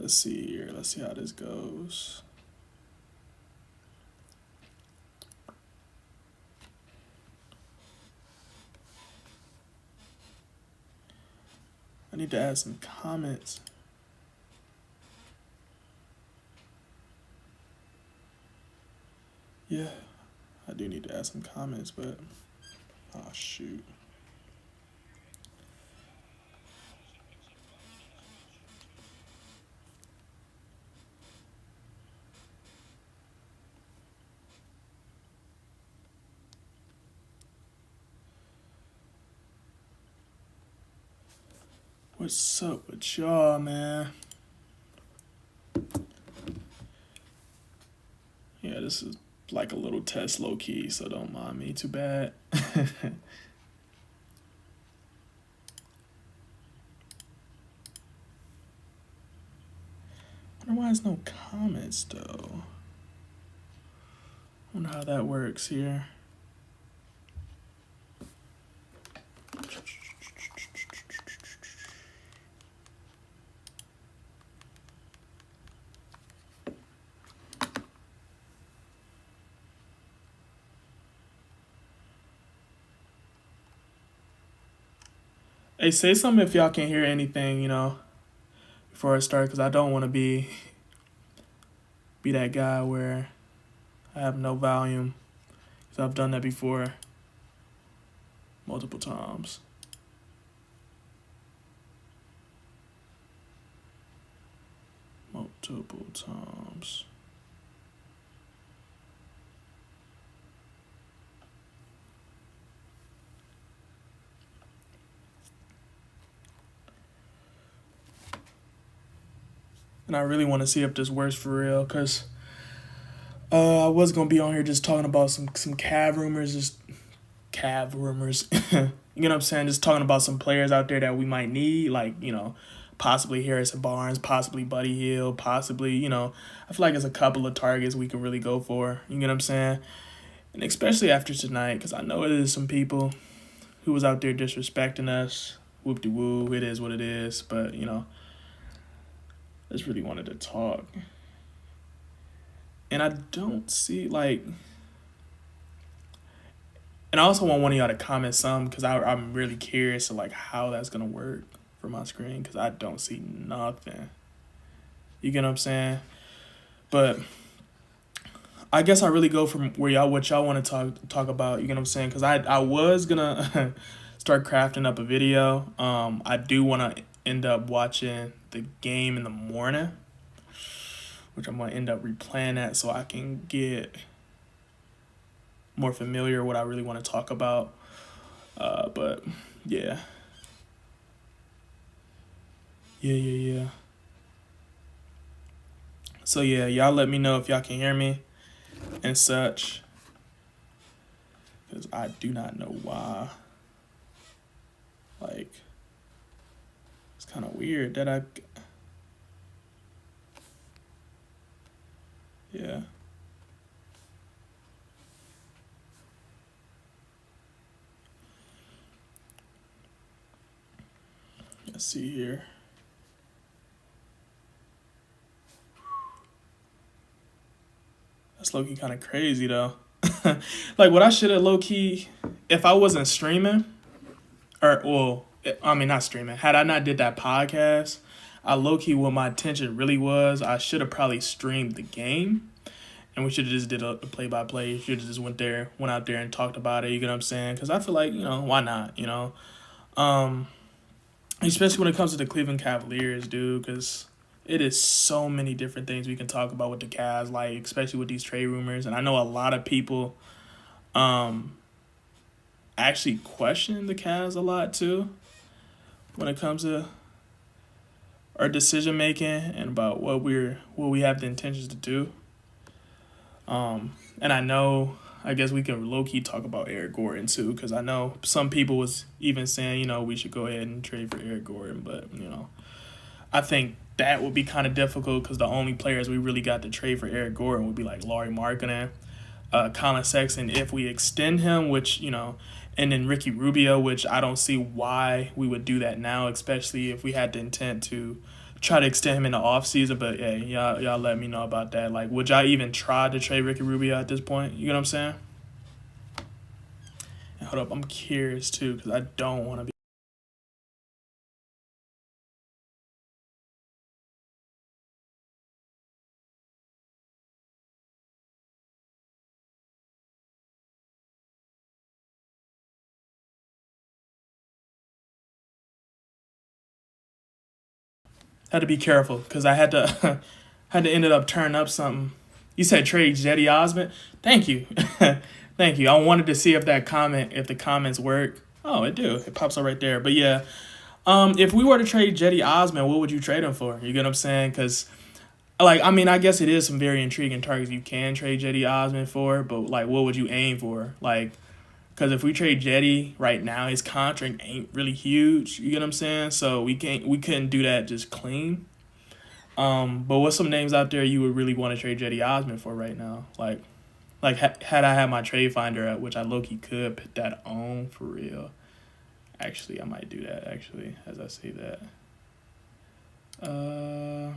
Let's see here. Let's see how this goes. I need to add some comments. Yeah, I do need to add some comments, but oh shoot. What's up with y'all, man? Yeah, this is like a little test low key, so don't mind me too bad. I wonder why there's no comments though. I wonder how that works here. Hey, say something if y'all can't hear anything, you know, before I start, because I don't want to be that guy where I have no volume, because I've done that before multiple times. Multiple times. And I really want to see if this works for real, because I was going to be on here just talking about some Cav rumors, just Cav rumors. You know what I'm saying? Just talking about some players out there that we might need, like, you know, possibly Harrison Barnes, possibly Buddy Hield, possibly, you know, I feel like there's a couple of targets we can really go for. You know what I'm saying? And especially after tonight, because I know it is some people who was out there disrespecting us. Whoop-de-woo, it is what it is. But, you know, I just really wanted to talk. And I don't see, like... And I also want one of y'all to comment some, because I'm really curious to, like, how that's going to work for my screen, because I don't see nothing. You get what I'm saying? But I guess I really go from what y'all want to talk about, you get what I'm saying? Because I was going to start crafting up a video. I do want to end up watching the game in the morning, which I'm going to end up replaying that so I can get more familiar with what I really want to talk about. But yeah. Yeah. So yeah, y'all let me know if y'all can hear me and such, because I do not know why. Like, it's kind of weird that yeah. Let's see here. That's low-key kind of crazy, though. Like, what I should have low-key, if I wasn't streaming, or, well, I mean, not streaming, had I not did that podcast, I low-key, what my intention really was, I should have probably streamed the game, and we should have just did a play-by-play. Should have just went out there and talked about it, you get what I'm saying? Because I feel like, you know, why not, you know? Especially when it comes to the Cleveland Cavaliers, dude, because it is so many different things we can talk about with the Cavs, like, especially with these trade rumors. And I know a lot of people actually question the Cavs a lot, too, when it comes to our decision-making and about what we have the intentions to do. And I know, I guess we can low-key talk about Eric Gordon, too, because I know some people was even saying, you know, we should go ahead and trade for Eric Gordon. But, you know, I think that would be kind of difficult because the only players we really got to trade for Eric Gordon would be like Lauri Markkanen, Collin Sexton if we extend him, which, you know, and then Ricky Rubio, which I don't see why we would do that now, especially if we had the intent to try to extend him in the offseason, but hey, y'all let me know about that. Like, would y'all even try to trade Ricky Rubio at this point? You know what I'm saying? And hold up, I'm curious too, because I don't want to be. Had to be careful because I had to had to ended up turning up something. You said trade Cedi Osman. Thank you, thank you. I wanted to see if the comments work. Oh, it do. It pops up right there. But yeah, if we were to trade Cedi Osman, what would you trade him for? You get what I'm saying? Because like, I mean, I guess it is some very intriguing targets you can trade Cedi Osman for, but like, what would you aim for? Like, because if we trade Cedi right now, his contract ain't really huge. You get what I'm saying? So we couldn't do that just clean. But what's some names out there you would really want to trade Cedi Osman for right now? Like had I had my trade finder at, which I low-key could put that on for real. Actually, I might do that. Actually, as I say that.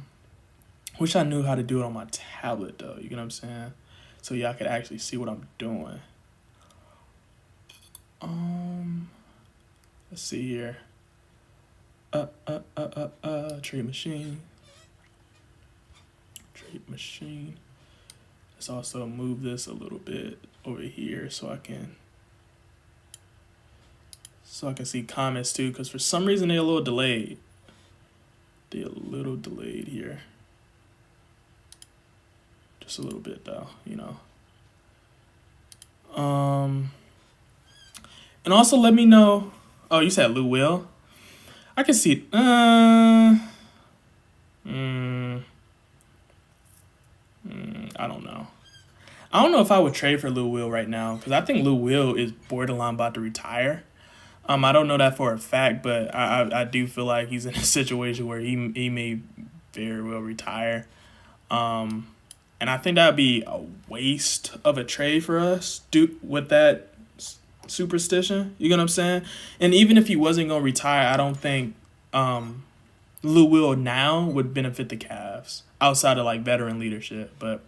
Wish I knew how to do it on my tablet though. You get what I'm saying? So y'all could actually see what I'm doing. Let's see here. Trade machine. Trade machine. Let's also move this a little bit over here so I can see comments too, because for some reason they're a little delayed. They're a little delayed here. Just a little bit though, you know. And also let me know. Oh, you said Lou Will. I can see. I don't know. I don't know if I would trade for Lou Will right now because I think Lou Will is borderline about to retire. I don't know that for a fact, but I do feel like he's in a situation where he may very well retire. And I think that would be a waste of a trade for us with that superstition. You get what I'm saying? And even if he wasn't going to retire, I don't think Lou Will now would benefit the Cavs outside of like veteran leadership. But,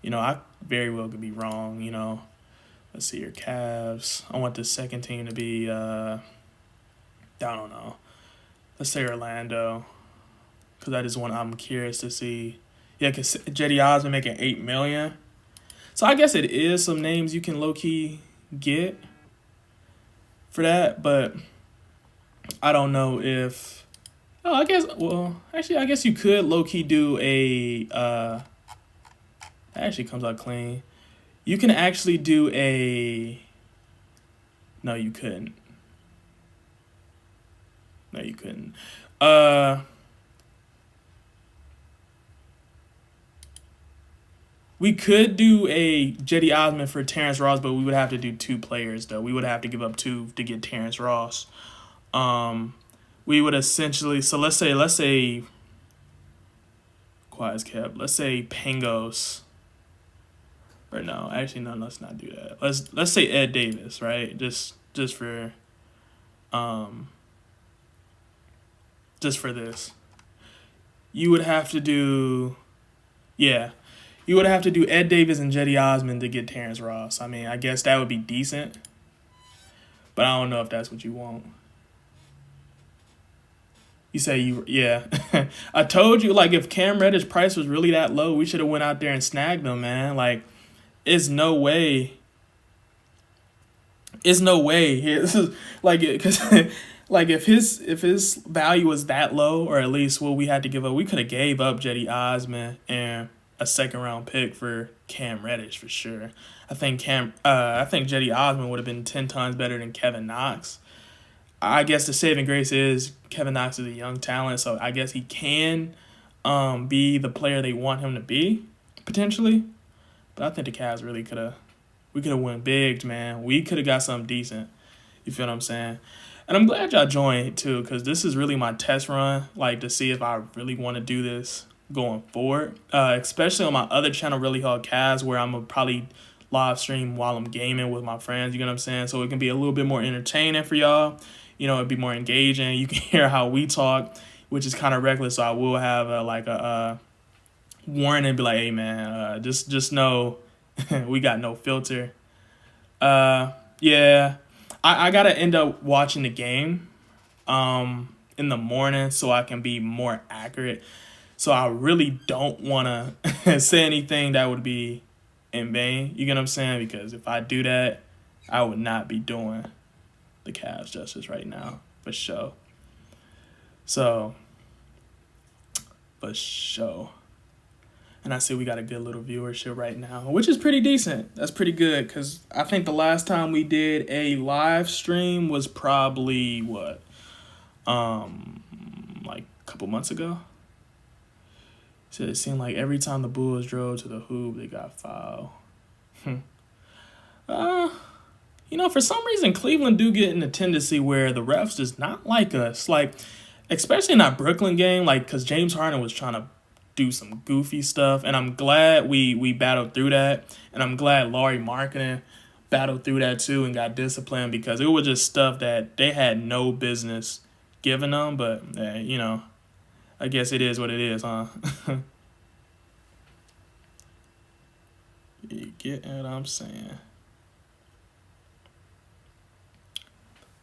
you know, I very well could be wrong, you know. Let's see your Cavs. I want the second team to be, I don't know. Let's say Orlando, because that is one I'm curious to see. Yeah, because Cedi Osman making $8 million. So I guess it is some names you can low key get for that, but I don't know if. Oh, I guess. Well, actually, I guess you could low key do a. That actually comes out clean. You can actually do a. No, you couldn't. No, you couldn't. We could do a Cedi Osman for Terrence Ross, but we would have to do two players, though. We would have to give up two to get Terrence Ross. We would essentially, so let's say, quiet as kept. Let's say Pangos. Or no, actually, no, let's not do that. Let's say Ed Davis, right? Just for this. You would have to do, yeah. You would have to do Ed Davis and Cedi Osman to get Terrence Ross. I mean, I guess that would be decent. But I don't know if that's what you want. You say yeah. I told you, like, if Cam Reddish price was really that low, we should have went out there and snagged him, man. Like, it's no way. It's no way. Like, because like if his value was that low, or at least what we had to give up, we could have gave up Cedi Osman and a second-round pick for Cam Reddish for sure. I think Cedi Osman would have been 10 times better than Kevin Knox. I guess the saving grace is Kevin Knox is a young talent, so I guess he can be the player they want him to be, potentially. But I think the Cavs really we could have went big, man. We could have got something decent. You feel what I'm saying? And I'm glad y'all joined, too, because this is really my test run, like, to see if I really want to do this going forward, especially on my other channel, Relly Cavs, where I'm going to probably live stream while I'm gaming with my friends, you know what I'm saying? So it can be a little bit more entertaining for y'all. You know, it'd be more engaging. You can hear how we talk. which is kind of reckless. So I will have a warning and be like, hey man, just know we got no filter. Yeah, I gotta end up watching the game in the morning so I can be more accurate. So I really don't want to say anything that would be in vain. You get what I'm saying? Because if I do that, I would not be doing the Cavs justice right now, for sure. So, for sure. And I see we got a good little viewership right now, which is pretty decent. That's pretty good, because I think the last time we did a live stream was probably, what, like a couple months ago? So it seemed like every time the Bulls drove to the hoop, they got fouled. For some reason, Cleveland do get in a tendency where the refs does not like us. Like, especially in that Brooklyn game, like, because James Harden was trying to do some goofy stuff. And I'm glad we battled through that. And I'm glad Lauri Markkanen battled through that too and got disciplined, because it was just stuff that they had no business giving them. But, I guess it is what it is, huh? You get what I'm saying?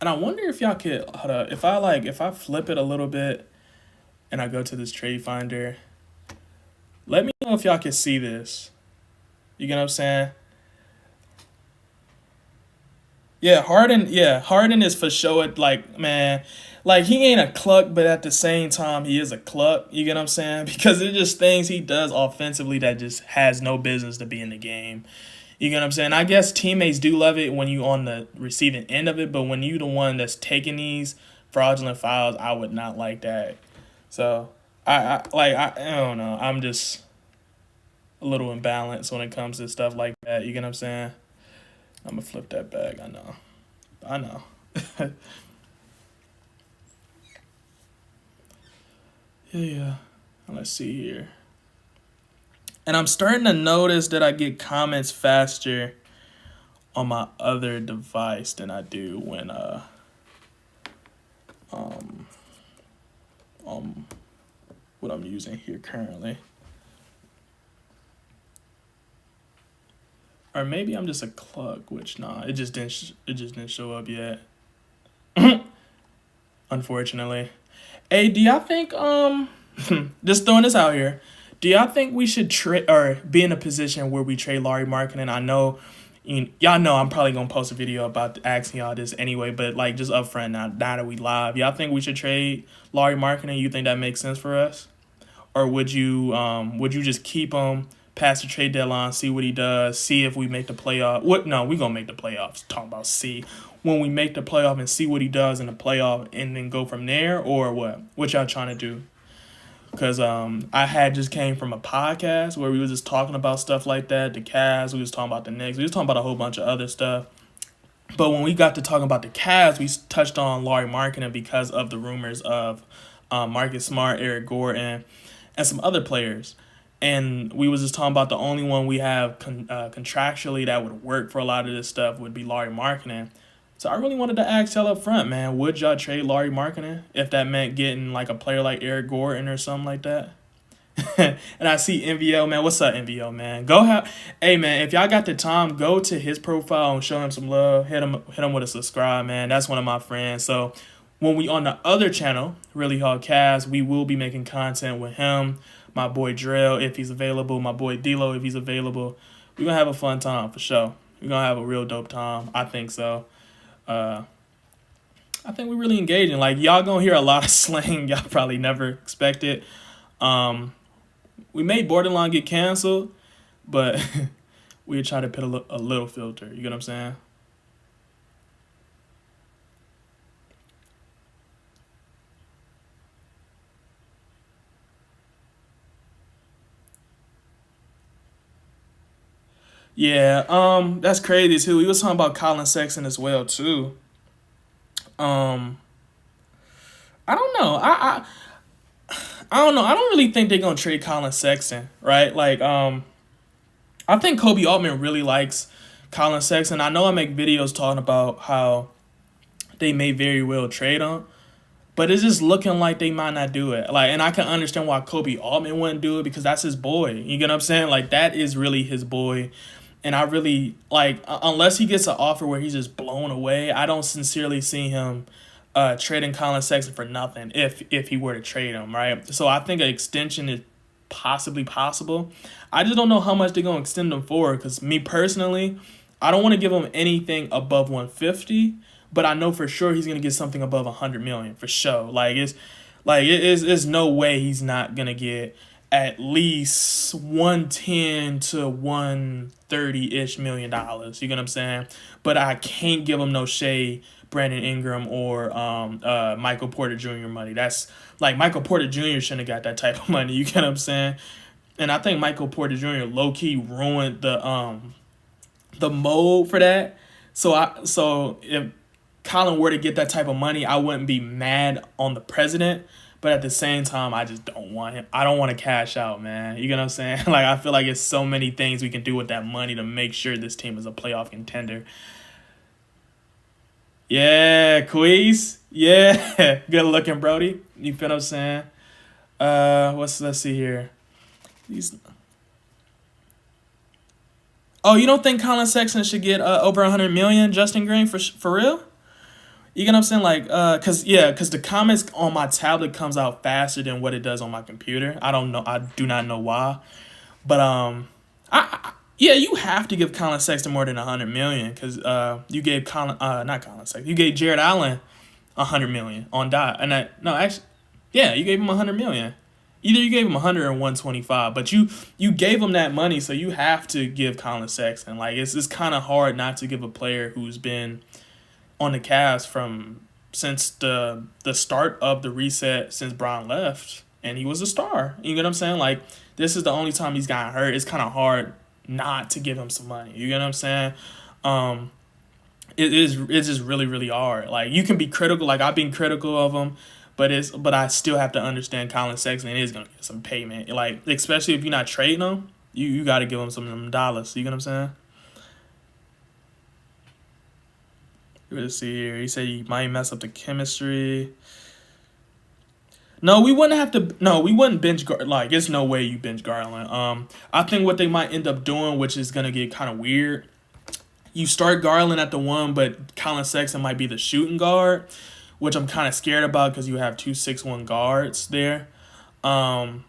And I wonder if y'all could, if I flip it a little bit and I go to this trade finder, let me know if y'all can see this. You get what I'm saying? Yeah, Harden is for sure, man, he ain't a cluck, but at the same time, he is a cluck. You get what I'm saying? Because it's just things he does offensively that just has no business to be in the game. You get what I'm saying? I guess teammates do love it when you on the receiving end of it, but when you the one that's taking these fraudulent fouls, I would not like that. So, I don't know. I'm just a little imbalanced when it comes to stuff like that. You get what I'm saying? I'm going to flip that back. I know. Yeah. Let's see here. And I'm starting to notice that I get comments faster on my other device than I do when what I'm using here currently. Or maybe I'm just a cluck, which it just didn't show up yet. Unfortunately. Hey, do y'all think just throwing this out here, do y'all think we should trade or be in a position where we trade Lauri Markkanen? I know y'all know I'm probably gonna post a video about asking y'all this anyway, but just upfront now that we live, y'all think we should trade Lauri Markkanen? You think that makes sense for us, or would you just keep him past the trade deadline, see what he does, see if we make the playoff? We gonna make the playoffs. Talk about when we make the playoff and see what he does in the playoff and then go from there, or what? What y'all trying to do? Because I had just came from a podcast where we was just talking about stuff like that, the Cavs, we was talking about the Knicks, we was talking about a whole bunch of other stuff. But when we got to talking about the Cavs, we touched on Lauri Markkanen because of the rumors of Marcus Smart, Eric Gordon, and some other players. And we was just talking about the only one we have contractually that would work for a lot of this stuff would be Lauri Markkanen. So I really wanted to ask y'all up front, man, would y'all trade Lauri Markkanen if that meant getting a player like Eric Gordon or something like that? And I see NVO, man. What's up, NVO, man? Hey, man, if y'all got the time, go to his profile and show him some love. Hit him with a subscribe, man. That's one of my friends. So when we on the other channel, Really Hard Cast, we will be making content with him, my boy Drell, if he's available, my boy D-Lo, if he's available. We're going to have a fun time, for sure. We're going to have a real dope time. I think so. I think we're really engaging. Y'all gonna hear a lot of slang y'all probably never expected. We may borderline get canceled, but we try to put a little filter. You get what I'm saying? Yeah, that's crazy too. We was talking about Collin Sexton as well too. I don't know. I don't know. I don't really think they're gonna trade Collin Sexton, right? I think Kobe Altman really likes Collin Sexton. I know I make videos talking about how they may very well trade him, But it's just looking like they might not do it. Like, and I can understand why Kobe Altman wouldn't do it, because that's his boy. You get what I'm saying? Like, that is really his boy. And I really, like, unless he gets an offer where he's just blown away, I don't sincerely see him trading Collin Sexton for nothing if he were to trade him, right? So I think an extension is possibly possible. I just don't know how much they're going to extend him for, because me personally, I don't want to give him anything above 150, but I know for sure he's going to get something above 100 million for sure. Like, it's no way he's not going to get at least 110 to 130-ish million dollars. You get what I'm saying? But I can't give him no Shea, Brandon Ingram, or Michael Porter Jr. money. That's like, Michael Porter Jr. shouldn't have got that type of money. You get what I'm saying? And I think Michael Porter Jr. low key ruined the mold for that. So if Collin were to get that type of money, I wouldn't be mad on the president. But at the same time, I just don't want him. I don't want to cash out, man. You get what I'm saying? Like, I feel like it's so many things we can do with that money to make sure this team is a playoff contender. Yeah, Queez. Yeah. Good looking, Brody. You feel what I'm saying? Let's see here. Oh, you don't think Collin Sexton should get over 100 million, Justin Green, for real? You get what I'm saying? Like, cause the comments on my tablet comes out faster than what it does on my computer. I don't know. I do not know why, but you have to give Collin Sexton more than 100 million, because you gave not Collin Sexton, you gave Jared Allen 100 million on dot, and you gave him 100 million. Either you gave him 100 or 125, but you gave him that money, so you have to give Collin Sexton. Like, it's kind of hard not to give a player who's been on the Cavs since the start of the reset, since Bron left, and he was a star. You get what I'm saying? Like, this is the only time he's gotten hurt. It's kind of hard not to give him some money. You get what I'm saying? It's just really, really hard. Like, you can be critical. Like, I've been critical of him, but I still have to understand Collin Sexton is gonna get some payment. Like, especially if you're not trading him, you got to give him some of them dollars. You get what I'm saying? Let's see here. He said you might mess up the chemistry. No, we wouldn't bench Garland. Like, there's no way you bench Garland. I think what they might end up doing, which is gonna get kind of weird, you start Garland at the 1, but Collin Sexton might be the shooting guard, which I'm kind of scared about, because you have 2 6'1" guards there. And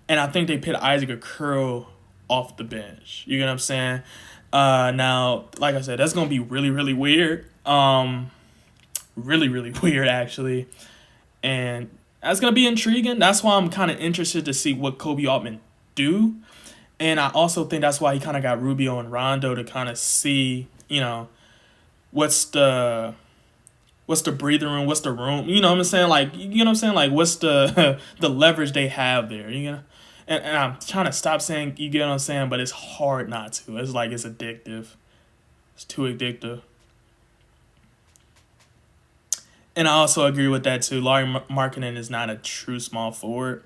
I think they put Isaac Okoro off the bench. You get what I'm saying? Now, like I said, that's gonna be really, really weird. Really, really weird, actually. And that's going to be intriguing. That's why I'm kind of interested to see what Kobe Altman do. And I also think that's why he kind of got Rubio and Rondo, to kind of see, what's the breathing room, what's the room, you know what I'm saying? Like, you know what I'm saying? Like, what's the the leverage they have there, And I'm trying to stop saying, you get what I'm saying, but it's hard not to. It's like, it's addictive. It's too addictive. And I also agree with that too. Lauri Markkanen is not a true small forward.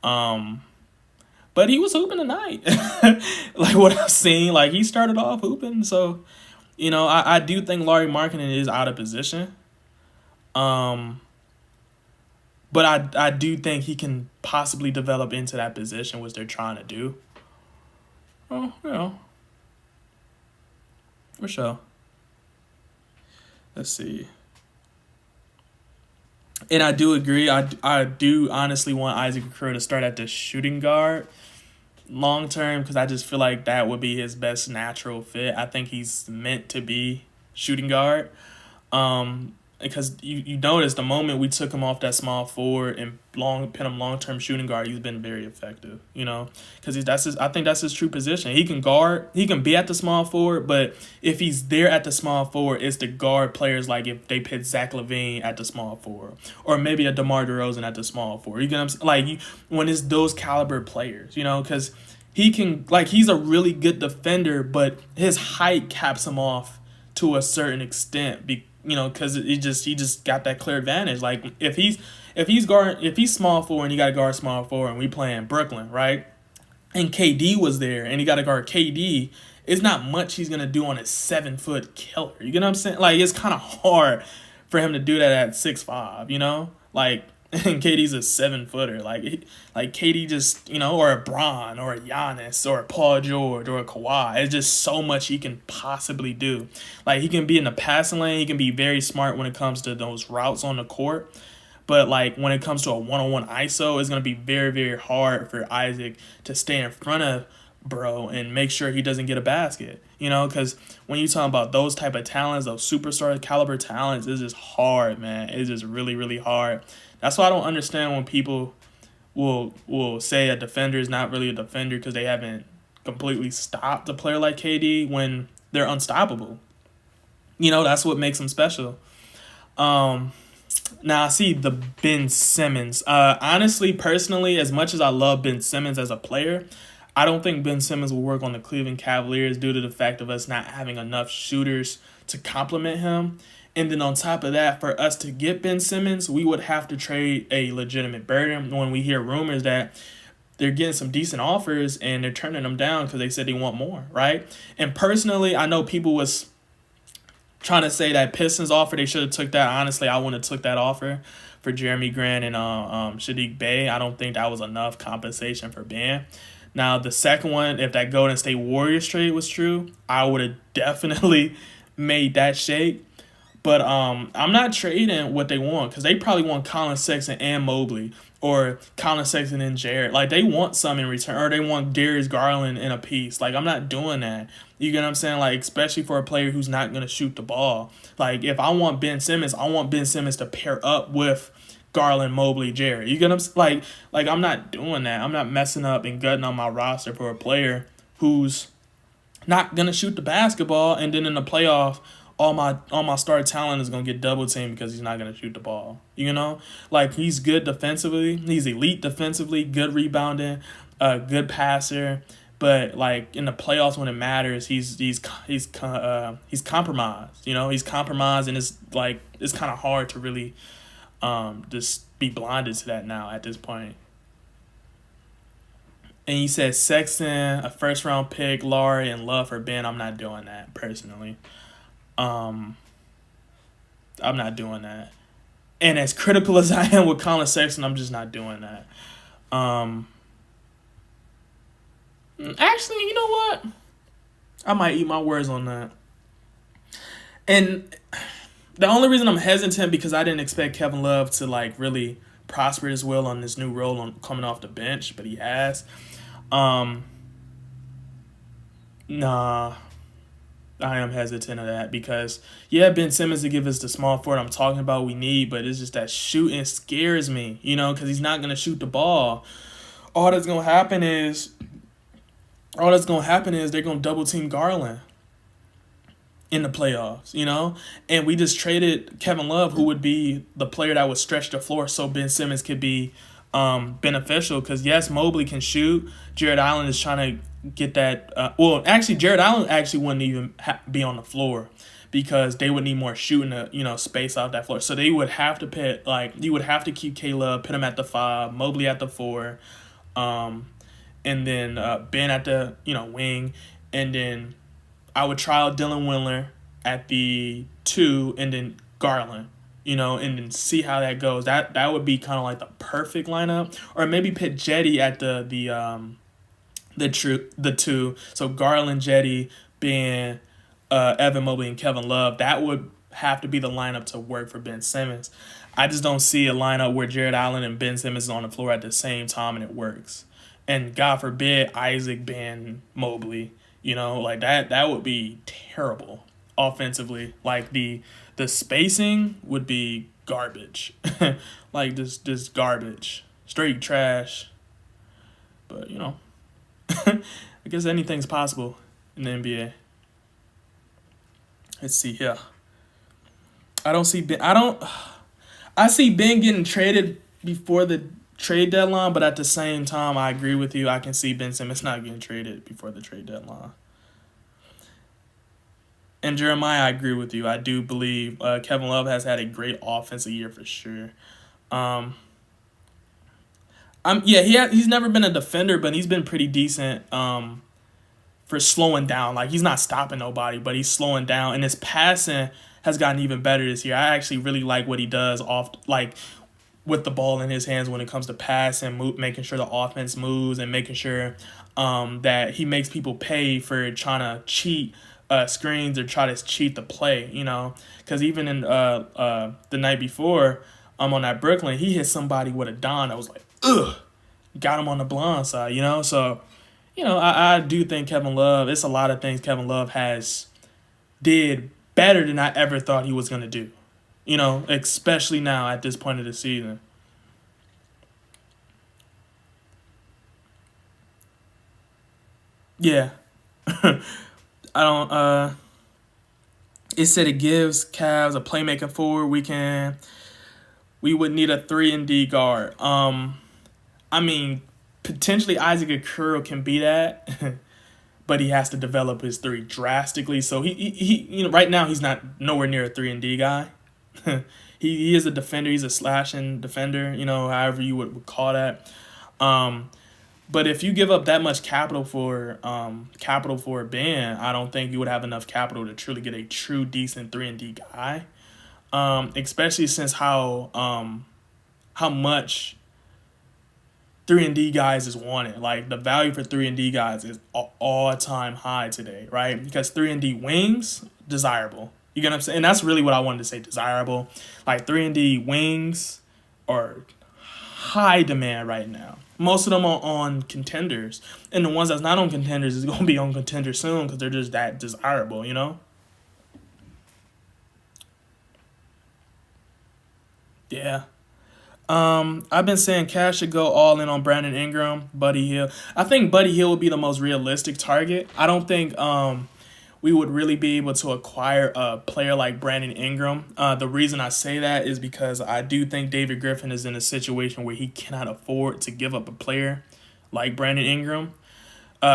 But he was hooping tonight. Like, what I've seen, like, he started off hooping. So, I do think Lauri Markkanen is out of position. But I do think he can possibly develop into that position, which they're trying to do. Oh, for sure. Let's see. And I do agree. I do honestly want Isaac Okoro to start at the shooting guard long term, because I just feel like that would be his best natural fit. I think he's meant to be shooting guard. Because you notice the moment we took him off that small forward and put him long-term shooting guard, he's been very effective, because I think that's his true position. He can guard, he can be at the small forward, but if he's there at the small forward, it's to guard players, like if they put Zach LaVine at the small forward, or maybe a DeMar DeRozan at the small forward. You get what I'm saying? Like, when it's those caliber players, because he can, like, he's a really good defender, but his height caps him off to a certain extent, because he just got that clear advantage. Like, if he's small forward and you got to guard small forward, and we playing Brooklyn, right? And KD was there and he got to guard KD, it's not much he's gonna do on a 7-foot killer. You get what I'm saying? Like, it's kind of hard for him to do that at 6'5", Like, and KD's a 7-footer. Like KD just, or a Bron or a Giannis or a Paul George or a Kawhi. It's just so much he can possibly do. Like, he can be in the passing lane. He can be very smart when it comes to those routes on the court. But, like, when it comes to a one-on-one ISO, it's going to be very, very hard for Isaac to stay in front of bro and make sure he doesn't get a basket. Because when you talk about those type of talents, those superstar caliber talents, it's just hard, man. It's just really, really hard. That's why I don't understand when people will say a defender is not really a defender because they haven't completely stopped a player like KD when they're unstoppable. That's what makes them special. Now, I see the Ben Simmons. Honestly, personally, as much as I love Ben Simmons as a player, I don't think Ben Simmons will work on the Cleveland Cavaliers due to the fact of us not having enough shooters to complement him. And then on top of that, for us to get Ben Simmons, we would have to trade a legitimate burden when we hear rumors that they're getting some decent offers and they're turning them down because they said they want more, right? And personally, I know people was trying to say that Pistons offer, they should have took that. Honestly, I wouldn't have took that offer for Jeremy Grant and Sadiq Bey. I don't think that was enough compensation for Ben. Now, the second one, if that Golden State Warriors trade was true, I would have definitely made that shake. But I'm not trading what they want because they probably want Collin Sexton and Mobley or Collin Sexton and Jarrett. Like, they want some in return, or they want Darius Garland in a piece. Like, I'm not doing that. You get what I'm saying? Like, especially for a player who's not going to shoot the ball. Like, if I want Ben Simmons, I want Ben Simmons to pair up with Garland, Mobley, Jarrett. You get what I'm saying? Like, I'm not doing that. I'm not messing up and gutting on my roster for a player who's not going to shoot the basketball, and then in the playoff, all my star talent is going to get double teamed because he's not going to shoot the ball. Like, he's good defensively. He's elite defensively, good rebounding, good passer. But, like, in the playoffs when it matters, he's compromised. He's compromised, and it's kind of hard to really just be blinded to that now at this point. And you said Sexton, a first-round pick, Lauri, and Love for Ben. I'm not doing that personally. I'm not doing that. And as critical as I am with Collin Sexton, I'm just not doing that. Actually, you know what? I might eat my words on that. And the only reason I'm hesitant because I didn't expect Kevin Love to really prosper as well on this new role on coming off the bench, but he has. Nah. I am hesitant of that because, Ben Simmons to give us the small forward I'm talking about we need, but it's just that shooting scares me, because he's not going to shoot the ball. All that's going to happen is they're going to double team Garland in the playoffs, and we just traded Kevin Love, who would be the player that would stretch the floor so Ben Simmons could be beneficial because, yes, Mobley can shoot. Jared Allen is trying to get that. Jared Allen actually wouldn't even be on the floor because they would need more shooting to, space out that floor. So they would have to put, you would have to keep Caleb, put him at the 5, Mobley at the 4, and then Ben at the, wing. And then I would try out Dylan Windler at the 2 and then Garland. And then see how that goes. That would be kind of like the perfect lineup. Or maybe put Cedi at the 2. So Garland, Cedi, Ben, Evan Mobley, and Kevin Love. That would have to be the lineup to work for Ben Simmons. I just don't see a lineup where Jared Allen and Ben Simmons is on the floor at the same time and it works. And God forbid Isaac, Ben, Mobley. That would be terrible offensively. The spacing would be garbage. Just garbage. Straight trash. But, I guess anything's possible in the NBA. Let's see here. I see Ben getting traded before the trade deadline, but at the same time, I agree with you. I can see Ben Simmons not getting traded before the trade deadline. And Jeremiah, I agree with you. I do believe Kevin Love has had a great offensive year for sure. He's never been a defender, but he's been pretty decent for slowing down. He's not stopping nobody, but he's slowing down. And his passing has gotten even better this year. I actually really like what he does with the ball in his hands when it comes to passing, making sure the offense moves, and making sure that he makes people pay for trying to cheat screens or try to cheat the play, you know. Because even in the night before, on that Brooklyn, he hit somebody with a dime that was like, ugh, got him on the blind side, you know. So, you know, I do think Kevin Love, it's a lot of things Kevin Love did better than I ever thought he was going to do. You know, especially now at this point of the season. Yeah. I don't it said it gives Cavs a playmaking forward. We would need a 3-and-D guard. I mean, potentially Isaac Okoro can be that. But he has to develop his three drastically. So he you know, right now he's not nowhere near a 3-and-D guy. he is a defender. He's a slashing defender, you know, however you would call that. But if you give up that much capital for Ben, I don't think you would have enough capital to truly get a true decent 3-and-D guy. Especially since how much 3-and-D guys is wanted. Like, the value for 3-and-D guys is all-time high today, right? Because 3-and-D wings, desirable. You get what I'm saying? And that's really what I wanted to say, desirable. Like, 3-and-D wings are high demand right now. Most of them are on contenders. And the ones that's not on contenders is going to be on contenders soon because they're just that desirable, you know? Yeah. I've been saying Cash should go all in on Brandon Ingram, Buddy Hill. I think Buddy Hill would be the most realistic target. I don't think we would really be able to acquire a player like Brandon Ingram. The reason I say that is because I do think David Griffin is in a situation where he cannot afford to give up a player like Brandon Ingram.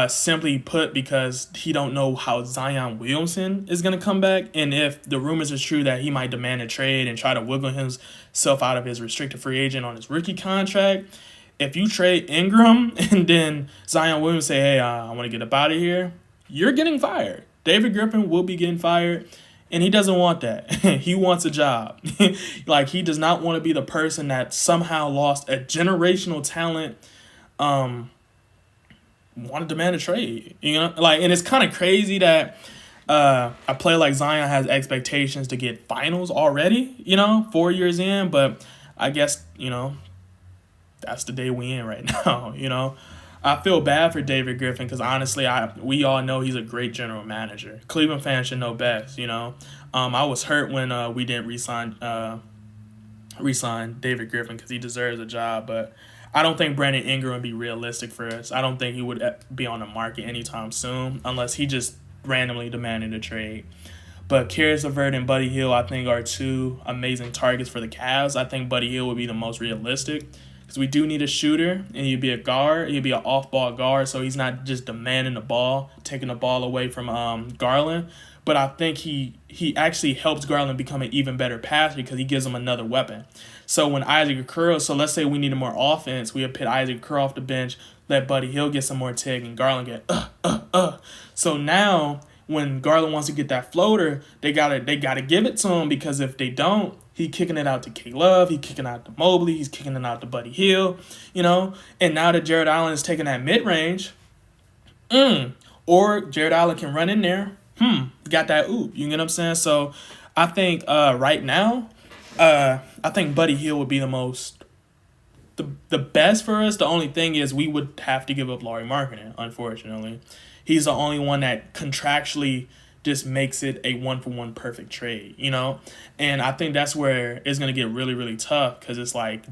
Simply put, because he don't know how Zion Williamson is going to come back. And if the rumors are true that he might demand a trade and try to wiggle himself out of his restricted free agent on his rookie contract, if you trade Ingram and then Zion Williamson say, hey, I want to get up out of here, you're getting fired. David Griffin will be getting fired, and he doesn't want that. He wants a job. Like, he does not want to be the person that somehow lost a generational talent, want to demand a trade, you know? Like, and it's kind of crazy that a player like Zion has expectations to get finals already, you know, 4 years in, but I guess, you know, that's the day we in right now, you know? I feel bad for David Griffin because, honestly, we all know he's a great general manager. Cleveland fans should know best, you know? I was hurt when we didn't re-sign David Griffin because he deserves a job, but I don't think Brandon Ingram would be realistic for us. I don't think he would be on the market anytime soon unless he just randomly demanded a trade. But Caris LeVert and Buddy Hill, I think, are two amazing targets for the Cavs. I think Buddy Hill would be the most realistic because we do need a shooter, and he'd be a guard. He'd be an off-ball guard, so he's not just demanding the ball, taking the ball away from Garland. But I think he actually helps Garland become an even better passer because he gives him another weapon. So when Isaac Okoro, so let's say we needed more offense, we would put Isaac Okoro off the bench, let Buddy Hill get some more tag, and Garland get So now when Garland wants to get that floater, they gotta give it to him because if they don't, he kicking it out to K-Love, he kicking out to Mobley, he's kicking it out to Buddy Hill, you know. And now that Jared Allen is taking that mid range, or Jared Allen can run in there, got that oop. You get what I'm saying? So I think right now, I think Buddy Hill would be the best for us. The only thing is we would have to give up Lauri Markkanen, unfortunately. He's the only one that contractually just makes it a one-for-one perfect trade, you know? And I think that's where it's going to get really, really tough because it's like,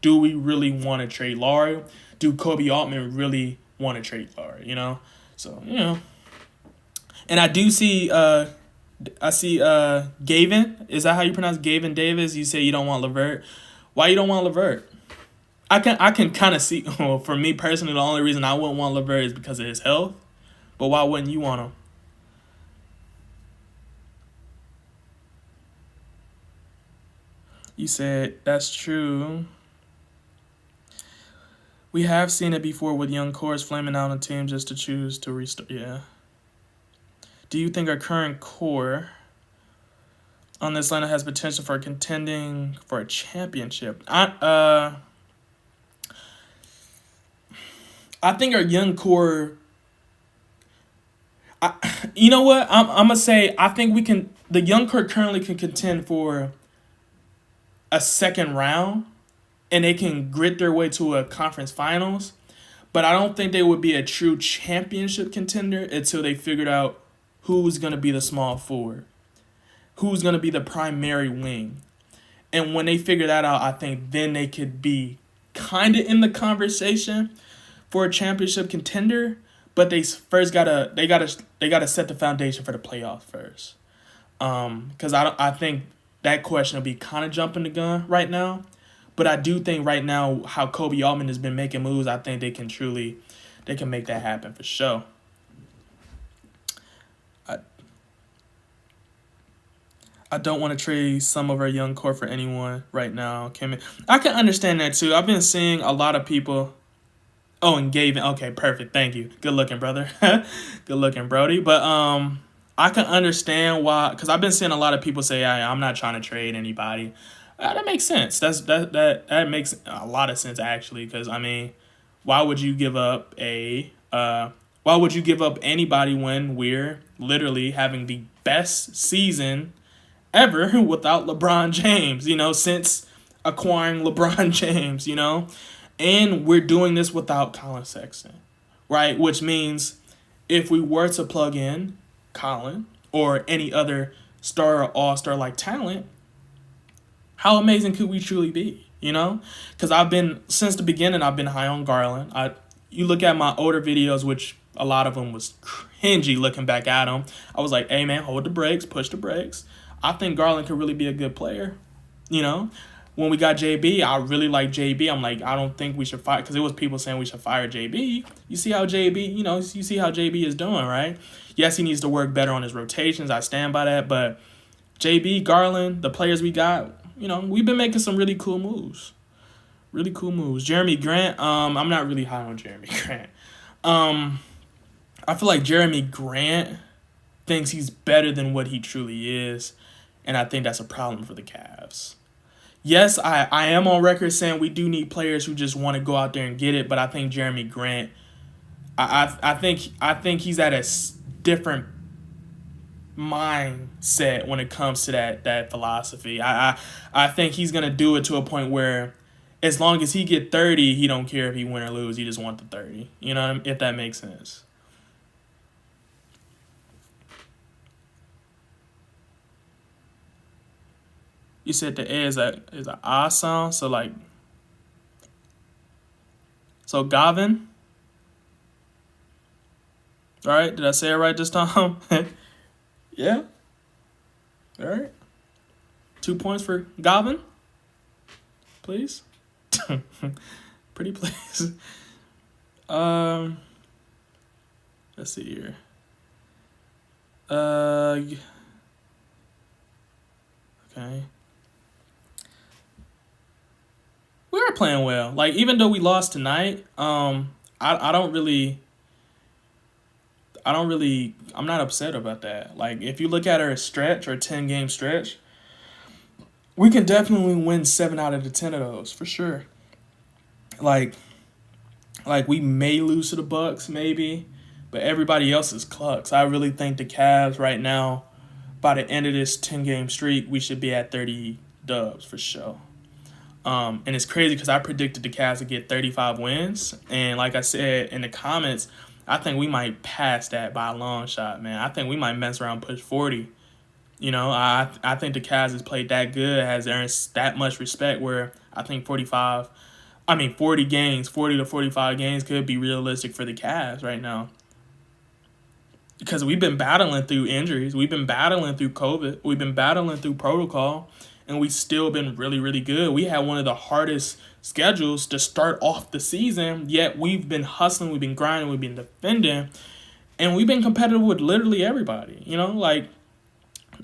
do we really want to trade Lauri? Do Kobe Altman really want to trade Lauri, you know? So, you know. And I do see Gavin. Is that how you pronounce Gavin Davis? You say you don't want LeVert. Why you don't want LeVert? I can kind of see, well, for me personally, the only reason I wouldn't want LeVert is because of his health. But why wouldn't you want him? You said, that's true. We have seen it before with young cores flaming out on teams just to choose to restart. Yeah. Do you think our current core on this lineup has potential for contending for a championship. I think our young core. You know what? I'm gonna say I think we can. The young core currently can contend for a second round, and they can grit their way to a conference finals. But I don't think they would be a true championship contender until they figured out who's gonna be the small forward, who's gonna be the primary wing. And when they figure that out, I think then they could be kind of in the conversation for a championship contender. But they first gotta set the foundation for the playoffs first. Because I think that question will be kind of jumping the gun right now. But I do think right now how Kobe Altman has been making moves, I think they can make that happen for sure. I don't want to trade some of our young core for anyone right now. I can understand that too. I've been seeing a lot of people. Oh, and Gavin. Okay, perfect. Thank you. Good looking, brother. Good looking, Brody. But I can understand why, because I've been seeing a lot of people say, I'm not trying to trade anybody. That makes sense. That makes a lot of sense actually. Because I mean, why would you give up anybody when we're literally having the best season ever without LeBron James? Since acquiring LeBron James. And we're doing this without Collin Sexton, right? Which means if we were to plug in Collin or any other star or all-star like talent, how amazing could we truly be, Because since the beginning, I've been high on Garland. You look at my older videos, which a lot of them was cringy looking back at them. I was like, hey, man, hold the brakes, push the brakes. I think Garland could really be a good player, When we got JB, I really like JB. I'm like, I don't think we should fire, because it was people saying we should fire JB. You see how JB is doing, right? Yes, he needs to work better on his rotations. I stand by that. But JB, Garland, the players we got, we've been making some really cool moves. Really cool moves. Jeremy Grant, I'm not really high on Jeremy Grant. I feel like Jeremy Grant thinks he's better than what he truly is. And I think that's a problem for the Cavs. Yes, I am on record saying we do need players who just want to go out there and get it, but I think Jeremy Grant, I think he's at a different mindset when it comes to that philosophy. I think he's gonna do it to a point where, as long as he get 30, he don't care if he win or lose. He just want the 30. If that makes sense. You said the A is an I sound, so Gavin. All right, did I say it right this time? Yeah. All right. 2 points for Gavin, please. Pretty please. Let's see here. Okay. We were playing well. Even though we lost tonight, I'm not upset about that. If you look at our stretch, our 10-game stretch, we can definitely win 7 out of the 10 of those for sure. We may lose to the Bucks, maybe, but everybody else is clucks. I really think the Cavs right now, by the end of this 10-game streak, we should be at 30 dubs for sure. And it's crazy because I predicted the Cavs to get 35 wins. And like I said in the comments, I think we might pass that by a long shot, man. I think we might mess around and push 40. I think the Cavs has played that good, has earned that much respect where I think 40 to 45 games could be realistic for the Cavs right now. Because we've been battling through injuries. We've been battling through COVID. We've been battling through protocol. And we've still been really, really good. We had one of the hardest schedules to start off the season, yet we've been hustling, we've been grinding, we've been defending, and we've been competitive with literally everybody. And now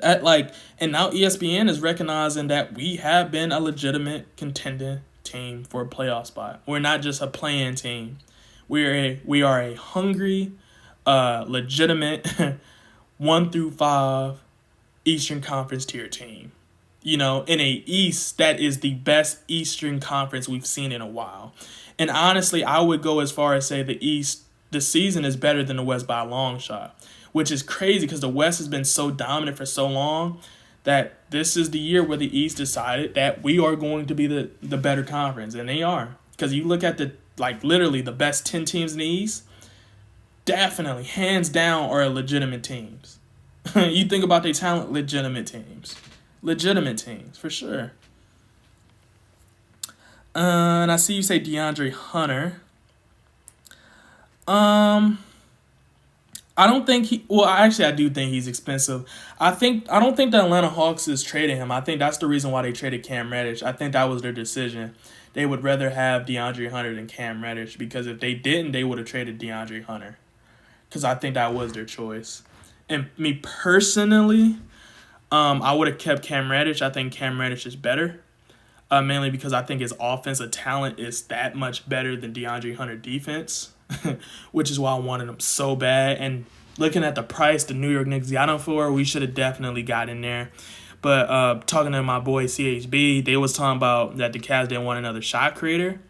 ESPN is recognizing that we have been a legitimate contending team for a playoff spot. We're not just a playing team. We are a hungry, legitimate 1 through 5 Eastern Conference tier team. In a East that is the best Eastern Conference we've seen in a while. And honestly, I would go as far as say the East this season is better than the West by a long shot, which is crazy because the West has been so dominant for so long that this is the year where the East decided that we are going to be the better conference, and they are. Because you look at literally the best 10 teams in the East, definitely, hands down, are legitimate teams. You think about their talent, legitimate teams. Legitimate teams, for sure. And I see you say DeAndre Hunter. I don't think I do think he's expensive. I don't think the Atlanta Hawks is trading him. I think that's the reason why they traded Cam Reddish. I think that was their decision. They would rather have DeAndre Hunter than Cam Reddish, because if they didn't, they would have traded DeAndre Hunter, because I think that was their choice. And me personally, I would have kept Cam Reddish. I think Cam Reddish is better, mainly because I think his offensive talent is that much better than DeAndre Hunter defense, which is why I wanted him so bad. And looking at the price the New York Knicks got him for, we should have definitely got in there. But talking to my boy CHB, they was talking about that the Cavs didn't want another shot creator,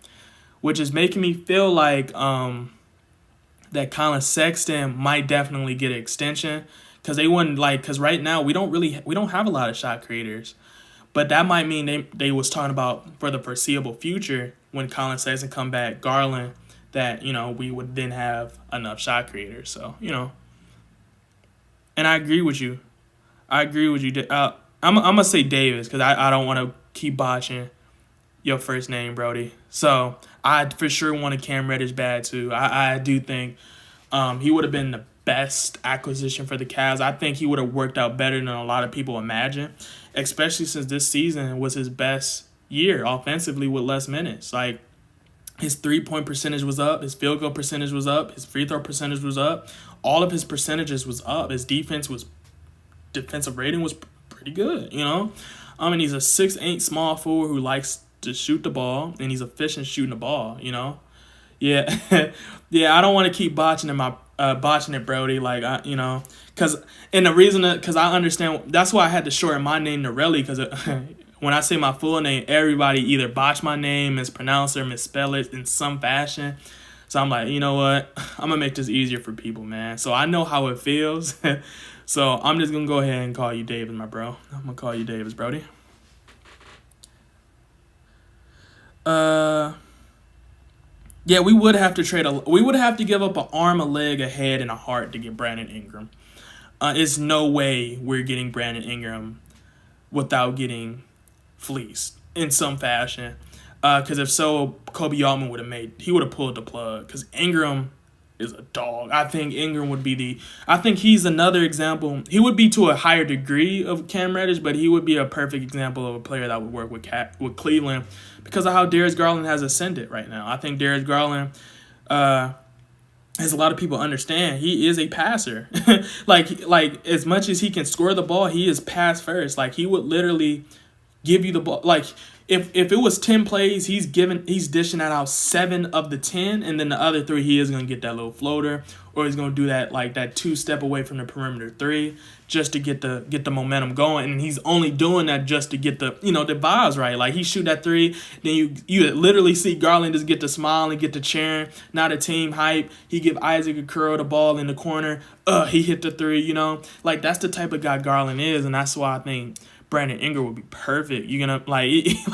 which is making me feel like that Collin Sexton might definitely get an extension, because they wouldn't because right now we don't have a lot of shot creators. But that might mean they was talking about for the foreseeable future, when Collin Sexton come back, Garland, that we would then have enough shot creators. So and I agree with you. I'm gonna say Davis, because I don't want to keep botching your first name, Brody. So I for sure wanted Cam Reddish bad too. I do think he would have been the best acquisition for the Cavs. I think he would have worked out better than a lot of people imagine, especially since this season was his best year offensively with less minutes. Like, his 3-point percentage was up, his field goal percentage was up, his free throw percentage was up, all of his percentages was up. His defensive rating was pretty good, and he's a 6'8" small forward who likes to shoot the ball, and he's efficient shooting the ball, Yeah, yeah, I don't want to keep botching it, Brody. Because I understand, that's why I had to shorten my name to Relly, because when I say my full name, everybody either botch my name, mispronounce or misspell it in some fashion. So I'm like, you know what? I'm gonna make this easier for people, man. So I know how it feels. So I'm just gonna go ahead and call you Davis, my bro. I'm gonna call you Davis, Brody. Yeah, we would have to we would have to give up an arm, a leg, a head, and a heart to get Brandon Ingram. It's no way we're getting Brandon Ingram without getting fleeced in some fashion. Because if so, Kobe Altman would have pulled the plug. Because Ingram is a dog. I think Ingram would be I think he's another example. He would be to a higher degree of Cam Reddish, but he would be a perfect example of a player that would work with Cleveland, because of how Darius Garland has ascended right now. I think Darius Garland, as a lot of people understand, he is a passer. like as much as he can score the ball, he is pass first. Like, he would literally give you the ball. Like, if it was 10 plays, he's dishing that out 7 of the 10, and then the other 3 he is gonna get that little floater, or he's gonna do that that 2-step away from the perimeter 3 just to get the momentum going. And he's only doing that just to get the the vibes right. Like, he shoot that 3, then you literally see Garland just get the smile and get the cheering, not a team hype. He give Isaac Okoro the ball in the corner. He hit the 3. Like, that's the type of guy Garland is, and that's why I think Brandon Ingram would be perfect. You're gonna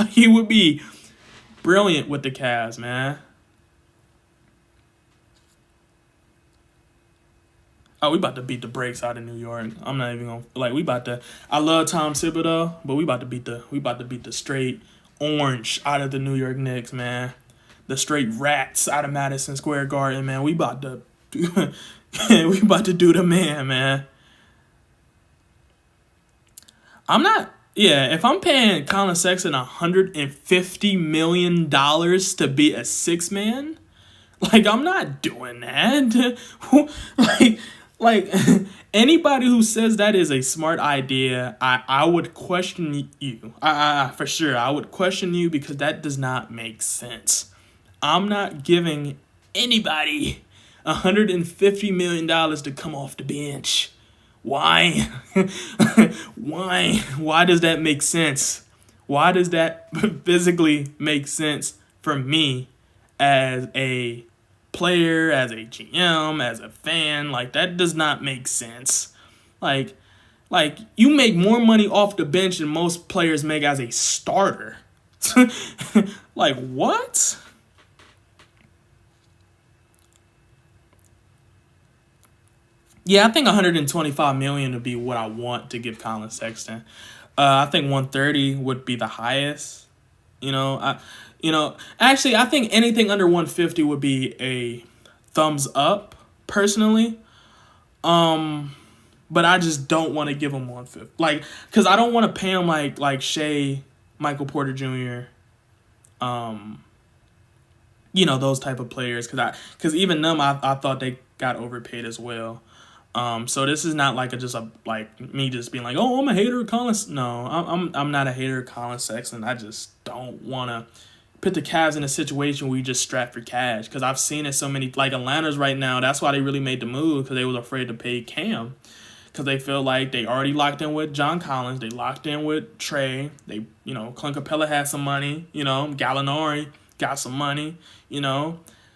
he would be brilliant with the Cavs, man. Oh, we about to beat the brakes out of New York. I'm not even gonna we about to. I love Tom Thibodeau, but we about to beat the straight orange out of the New York Knicks, man. The straight rats out of Madison Square Garden, man. We about to do the man. If I'm paying Collin Sexton $150 million to be a 6-man, I'm not doing that. Anybody who says that is a smart idea, I would question you. For sure, I would question you, because that does not make sense. I'm not giving anybody $150 million to come off the bench Why? Why does that make sense? Why does that physically make sense for me as a player, as a GM, as a fan? Like, that does not make sense. Like you make more money off the bench than most players make as a starter. Like, what? Yeah, I think 125 million would be what I want to give Collin Sexton. I think 130 would be the highest. Actually, I think anything under 150 would be a thumbs up personally. But I just don't want to give him 150. Like, because I don't want to pay him like Shea, Michael Porter Jr., those type of players. Because even them, I thought they got overpaid as well. So this is not like me just being like, oh, I'm a hater of Collin. No, I'm not a hater of Collin Sexton. I just don't want to put the Cavs in a situation where you just strap for cash. Because I've seen it so many, like Atlanta's right now. That's why they really made the move, because they was afraid to pay Cam. Because they feel like they already locked in with John Collins. They locked in with Trey. They, Clint Capella had some money. Gallinari got some money,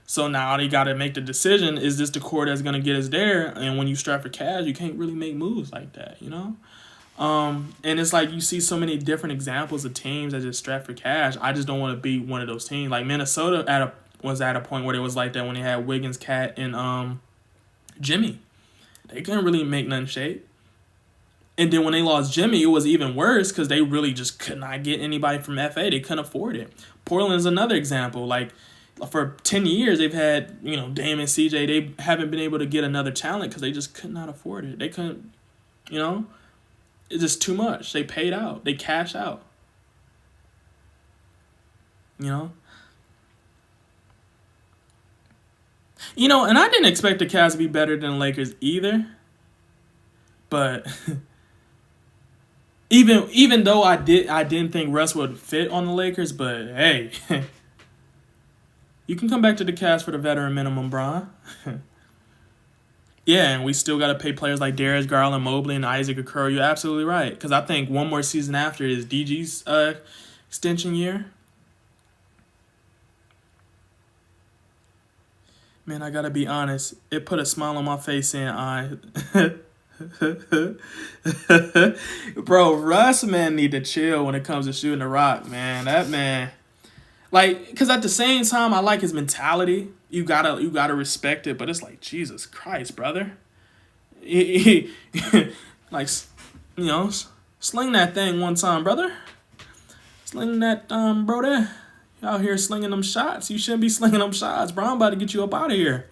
So now they got to make the decision, is this the core that's going to get us there? And when you strap for cash, you can't really make moves like that, And it's like you see so many different examples of teams that just strap for cash. I just don't want to be one of those teams. Like Minnesota was at a point where it was like that when they had Wiggins, Cat, and Jimmy. They couldn't really make nothing shape. And then when they lost Jimmy, it was even worse because they really just could not get anybody from FA. They couldn't afford it. Portland's another example. Like, for 10 years, they've had, Dame and CJ. They haven't been able to get another talent because they just could not afford it. They couldn't, it's just too much. They paid out. They cashed out. And I didn't expect the Cavs to be better than the Lakers either. But even though I didn't think Russ would fit on the Lakers, but hey, you can come back to the Cavs for the veteran minimum, Bron. Yeah, and we still got to pay players like Darius Garland, Mobley, and Isaac Okoro. You're absolutely right. Because I think one more season after is DG's extension year. Man, I got to be honest. It put a smile on my face saying, Bro, Russ, man, need to chill when it comes to shooting the rock, man. That man, like, because at the same time, I like his mentality. You gotta respect it, but it's like, Jesus Christ, brother. Like, sling that thing one time, brother. Sling that, bro, there. You out here slinging them shots. You shouldn't be slinging them shots, bro. I'm about to get you up out of here.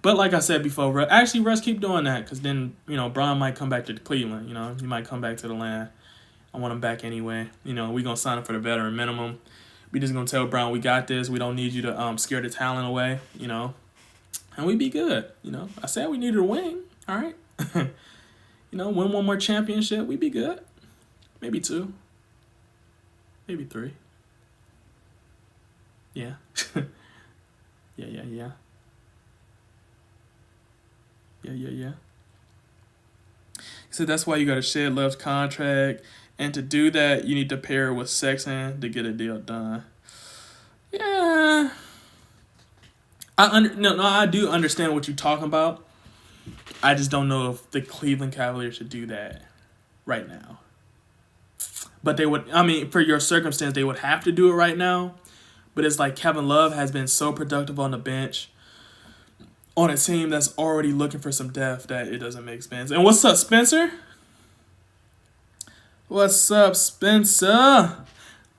But like I said before, Russ, keep doing that, because then, Bron might come back to Cleveland. He might come back to the land. I want him back anyway. We're going to sign him for the veteran minimum. We just going to tell Bron, we got this. We don't need you to scare the talent away, And we be good, I said we needed a win, all right? Win one more championship, we be good. Maybe 2. Maybe 3. Yeah. Yeah. Yeah. So that's why you got to shed Love's contract, and to do that, you need to pair with Sexton to get a deal done. Yeah, I do understand what you're talking about. I just don't know if the Cleveland Cavaliers should do that right now. But they would. I mean, for your circumstance, they would have to do it right now. But it's like Kevin Love has been so productive on the bench on a team that's already looking for some depth that it doesn't make sense. And what's up, Spencer? What's up, Spencer?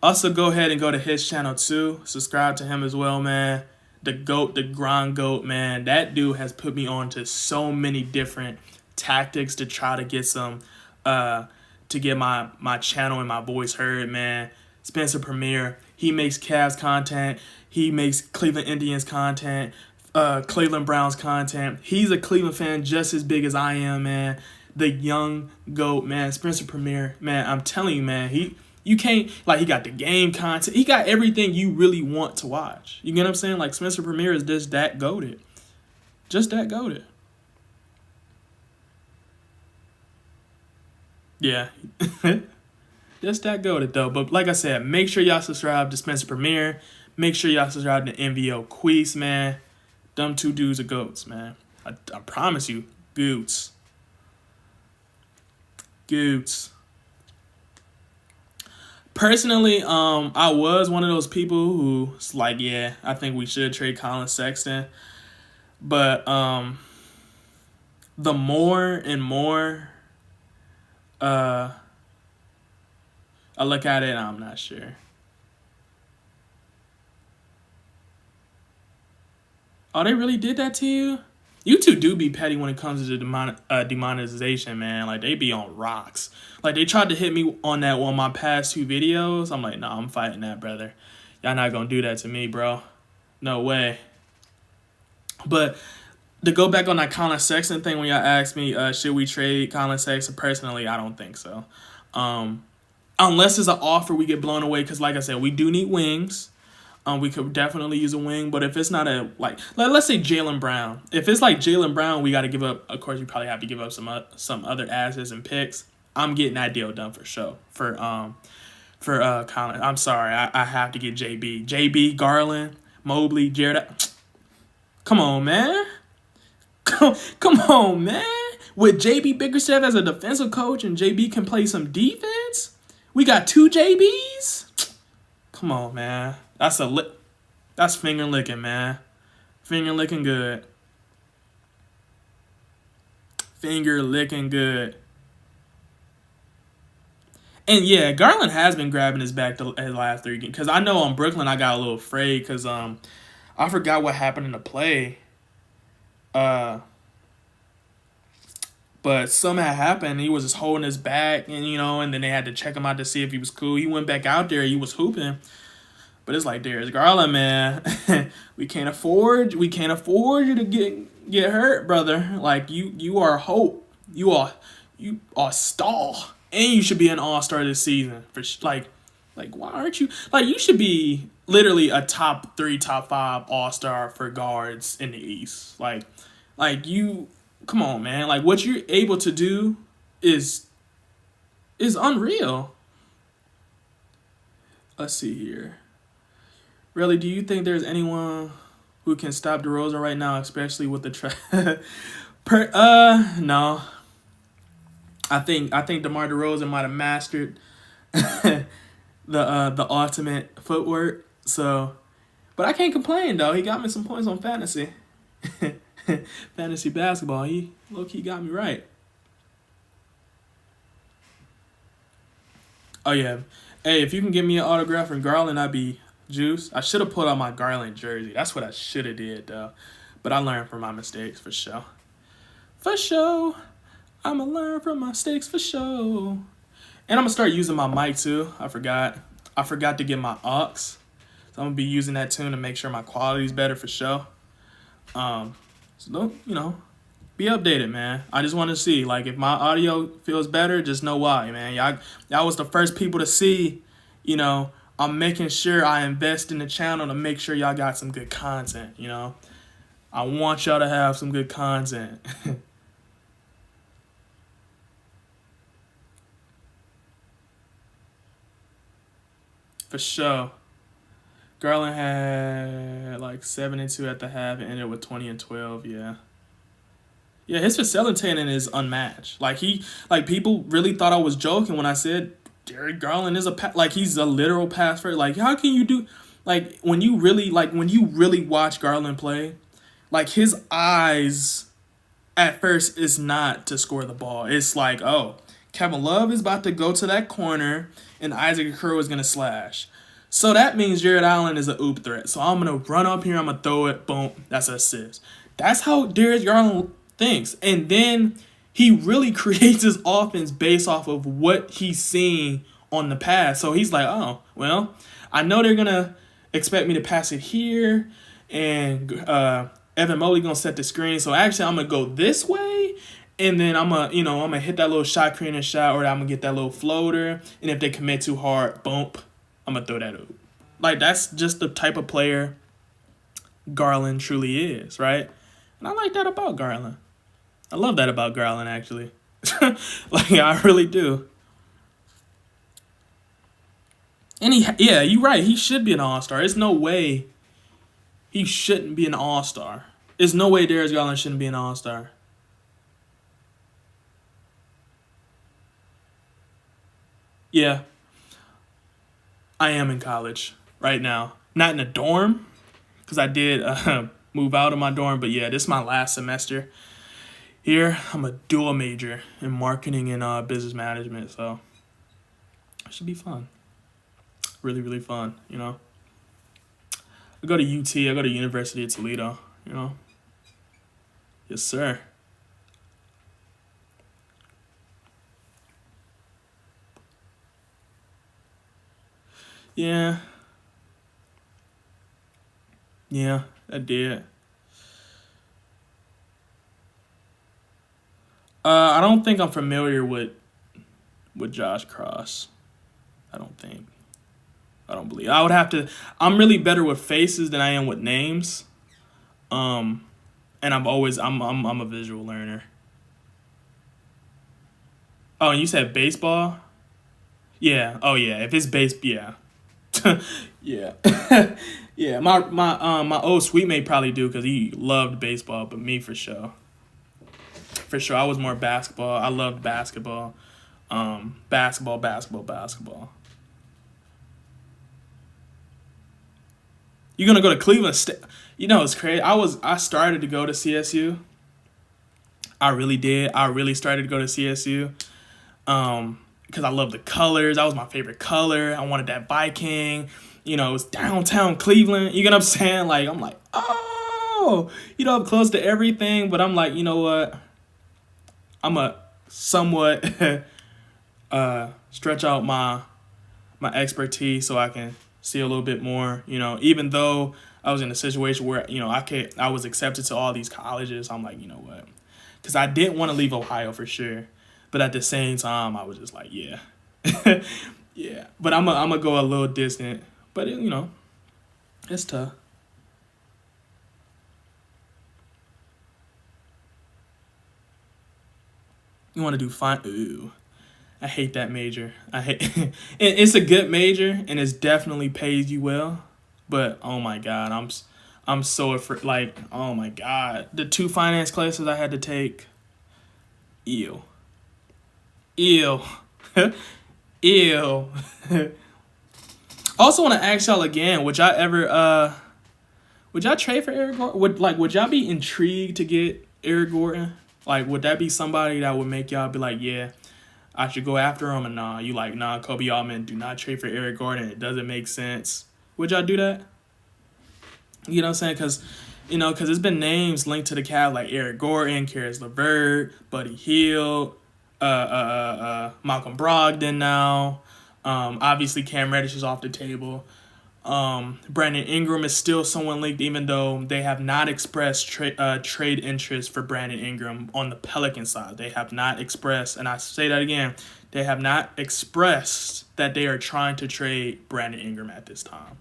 Also, go ahead and go to his channel too. Subscribe to him as well, man. The GOAT, the grind GOAT, man. That dude has put me on to so many different tactics to try to get some, to get my channel and my voice heard, man. Spencer Premier, he makes Cavs content. He makes Cleveland Indians content. Cleveland Browns content. He's a Cleveland fan just as big as I am, man. The young GOAT, man. Spencer Premier, man. I'm telling you, man. You can't, like, he got the game content. He got everything you really want to watch. You get what I'm saying? Like, Spencer Premier is just that goated. Just that goated. Yeah. Just that goated though. But like I said, make sure y'all subscribe to Spencer Premier. Make sure y'all subscribe to NVO Queese, man. Them two dudes are goats, man. I promise you, goots. Goots. Personally, I was one of those people who's like, yeah, I think we should trade Collin Sexton. But the more and more I look at it, I'm not sure. Oh, they really did that to you? You two do be petty when it comes to the demonetization, man. Like, they be on rocks. Like, they tried to hit me on that on my past 2 videos. I'm like, nah, I'm fighting that, brother. Y'all not gonna do that to me, bro. No way. But to go back on that Collin Sexton thing, when y'all asked me, should we trade Collin Sexton? Personally, I don't think so. Unless it's an offer we get blown away, because like I said, we do need wings. We could definitely use a wing, but if it's not let's say Jaylen Brown. If it's like Jaylen Brown, we got to give up. Of course, you probably have to give up some other assets and picks. I'm getting that deal done for sure. For Collin, I'm sorry, I have to get JB, Garland, Mobley, Jared. Come on, man. Come on, man. With JB Bickerstaff as a defensive coach and JB can play some defense, we got 2 JBs. Come on, man. That's finger licking, man. Finger licking good. Finger licking good. And yeah, Garland has been grabbing his back the last 3 games. Because I know on Brooklyn I got a little afraid because I forgot what happened in the play. But something had happened. He was just holding his back, and then they had to check him out to see if he was cool. He went back out there. He was hooping. But it's like, Darius Garland, man, we can't afford you to get hurt, brother. Like, you are hope. You are a star, and you should be an all-star this season. Like why aren't you? Like, you should be literally a top 3, top 5 all-star for guards in the East. Like you, come on, man. Like, what you're able to do is unreal. Let's see here. Relly, do you think there's anyone who can stop DeRozan right now, especially with the no. I think DeMar DeRozan might have mastered the ultimate footwork. So, but I can't complain though. He got me some points on fantasy. Fantasy basketball. He low-key got me right. Oh yeah. Hey, if you can give me an autograph from Garland, I'd be juice. I should have put on my Garland jersey. That's what I should have did though. But I learned from my mistakes for sure. For sure. I'ma learn from my mistakes for sure. And I'm gonna start using my mic too. I forgot to get my aux. So I'm gonna be using that tune to make sure my quality is better for sure. So don't, be updated, man. I just want to see, like, if my audio feels better, just know why, man. Y'all was the first people to see, I'm making sure I invest in the channel to make sure y'all got some good content, I want y'all to have some good content. For sure. Garland had like 7-2 at the half and ended with 20-12, yeah. Yeah, his facilitating is unmatched. Like, people really thought I was joking when I said Darius Garland is he's a literal pass first. Like, how can you do, like, when you really watch Garland play, like, his eyes at first is not to score the ball. It's like, oh, Kevin Love is about to go to that corner and Isaac Okoro is going to slash. So that means Jared Allen is an oop threat. So I'm going to run up here, I'm going to throw it, boom, that's an assist. That's how Darius Garland thinks. And then he really creates his offense based off of what he's seeing on the pass. So he's like, oh, well, I know they're going to expect me to pass it here, and Evan Mobley going to set the screen. So actually I'm going to go this way, and then I'm going to hit that little shot creating shot, or I'm going to get that little floater. And if they commit too hard, boom, I'm going to throw that out. Like, that's just the type of player Garland truly is, right? And I like that about Garland. I love that about Garland, actually. Like, I really do. And yeah, you're right. He should be an all-star. There's no way he shouldn't be an all-star. There's no way Darius Garland shouldn't be an all-star. Yeah, I am in college right now. Not in a dorm, because I did move out of my dorm. But yeah, this is my last semester here. I'm a dual major in marketing and business management. So it should be fun. Really, really fun, you know. I go to UT. I go to University of Toledo, you know. Yes, sir. Yeah. Yeah, I did. I don't think I'm familiar with Josh Cross. I don't think. I don't believe. I would have to. I'm really better with faces than I am with names. Um, and I'm a visual learner. Oh, and you said baseball? Yeah. Oh yeah. If it's base, yeah. Yeah. Yeah. My old sweet mate probably do because he loved baseball, but me for sure. For sure, I was more basketball. I loved basketball. Basketball. You're gonna go to Cleveland State? You know, it's crazy. I started to go to CSU. I really did. I really started to go to CSU. Because I love the colors. That was my favorite color. I wanted that Viking. You know, it's downtown Cleveland. You get what I'm saying? Like, I'm like, oh, you know, I'm close to everything. But I'm like, you know what? I'm a somewhat stretch out my expertise so I can see a little bit more. You know, even though I was in a situation where, you know, I was accepted to all these colleges. I'm like, you know what? Because I didn't want to leave Ohio for sure. But at the same time, I was just like, yeah. Yeah. But I'm gonna go a little distant. But, you know, it's tough. You want to do fine? Ooh. I hate that major. I hate it's a good major and it's definitely pays you well. But, oh my God, I'm so afraid. Like, oh my God. The 2 finance classes I had to take. Ew. Ew. Ew. Also want to ask y'all again, would y'all trade for Eric Gordon? Would y'all be intrigued to get Eric Gordon? Like, would that be somebody that would make y'all be like, yeah, I should go after him? And nah, you like, nah, Kobe Altman, do not trade for Eric Gordon. It doesn't make sense. Would y'all do that? You know what I'm saying? Because there's been names linked to the Cavs like Eric Gordon, Karis LeVert, Buddy Hield, Malcolm Brogdon now. Obviously, Cam Reddish is off the table. Brandon Ingram is still someone linked, even though they have not expressed trade interest for Brandon Ingram on the Pelican side. They have not expressed, and I say that again, they have not expressed that they are trying to trade Brandon Ingram at this time.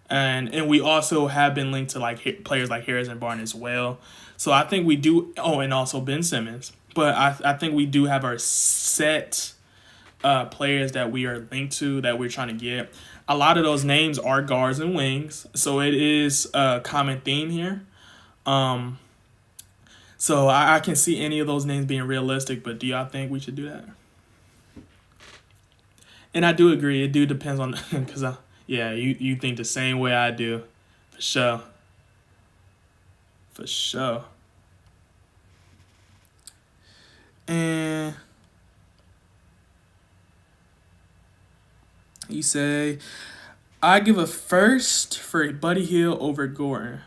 And we also have been linked to like players like Harrison Barnes as well. So I think we do. Oh, and also Ben Simmons. But I think we do have our set players that we are linked to that we're trying to get. A lot of those names are guards and wings, so it is a common theme here. So I can see any of those names being realistic, but do y'all think we should do that? And I do agree. It do depends on because yeah, you think the same way I do, for sure. For sure. And you say, I give a first for Buddy Hield over Gordon.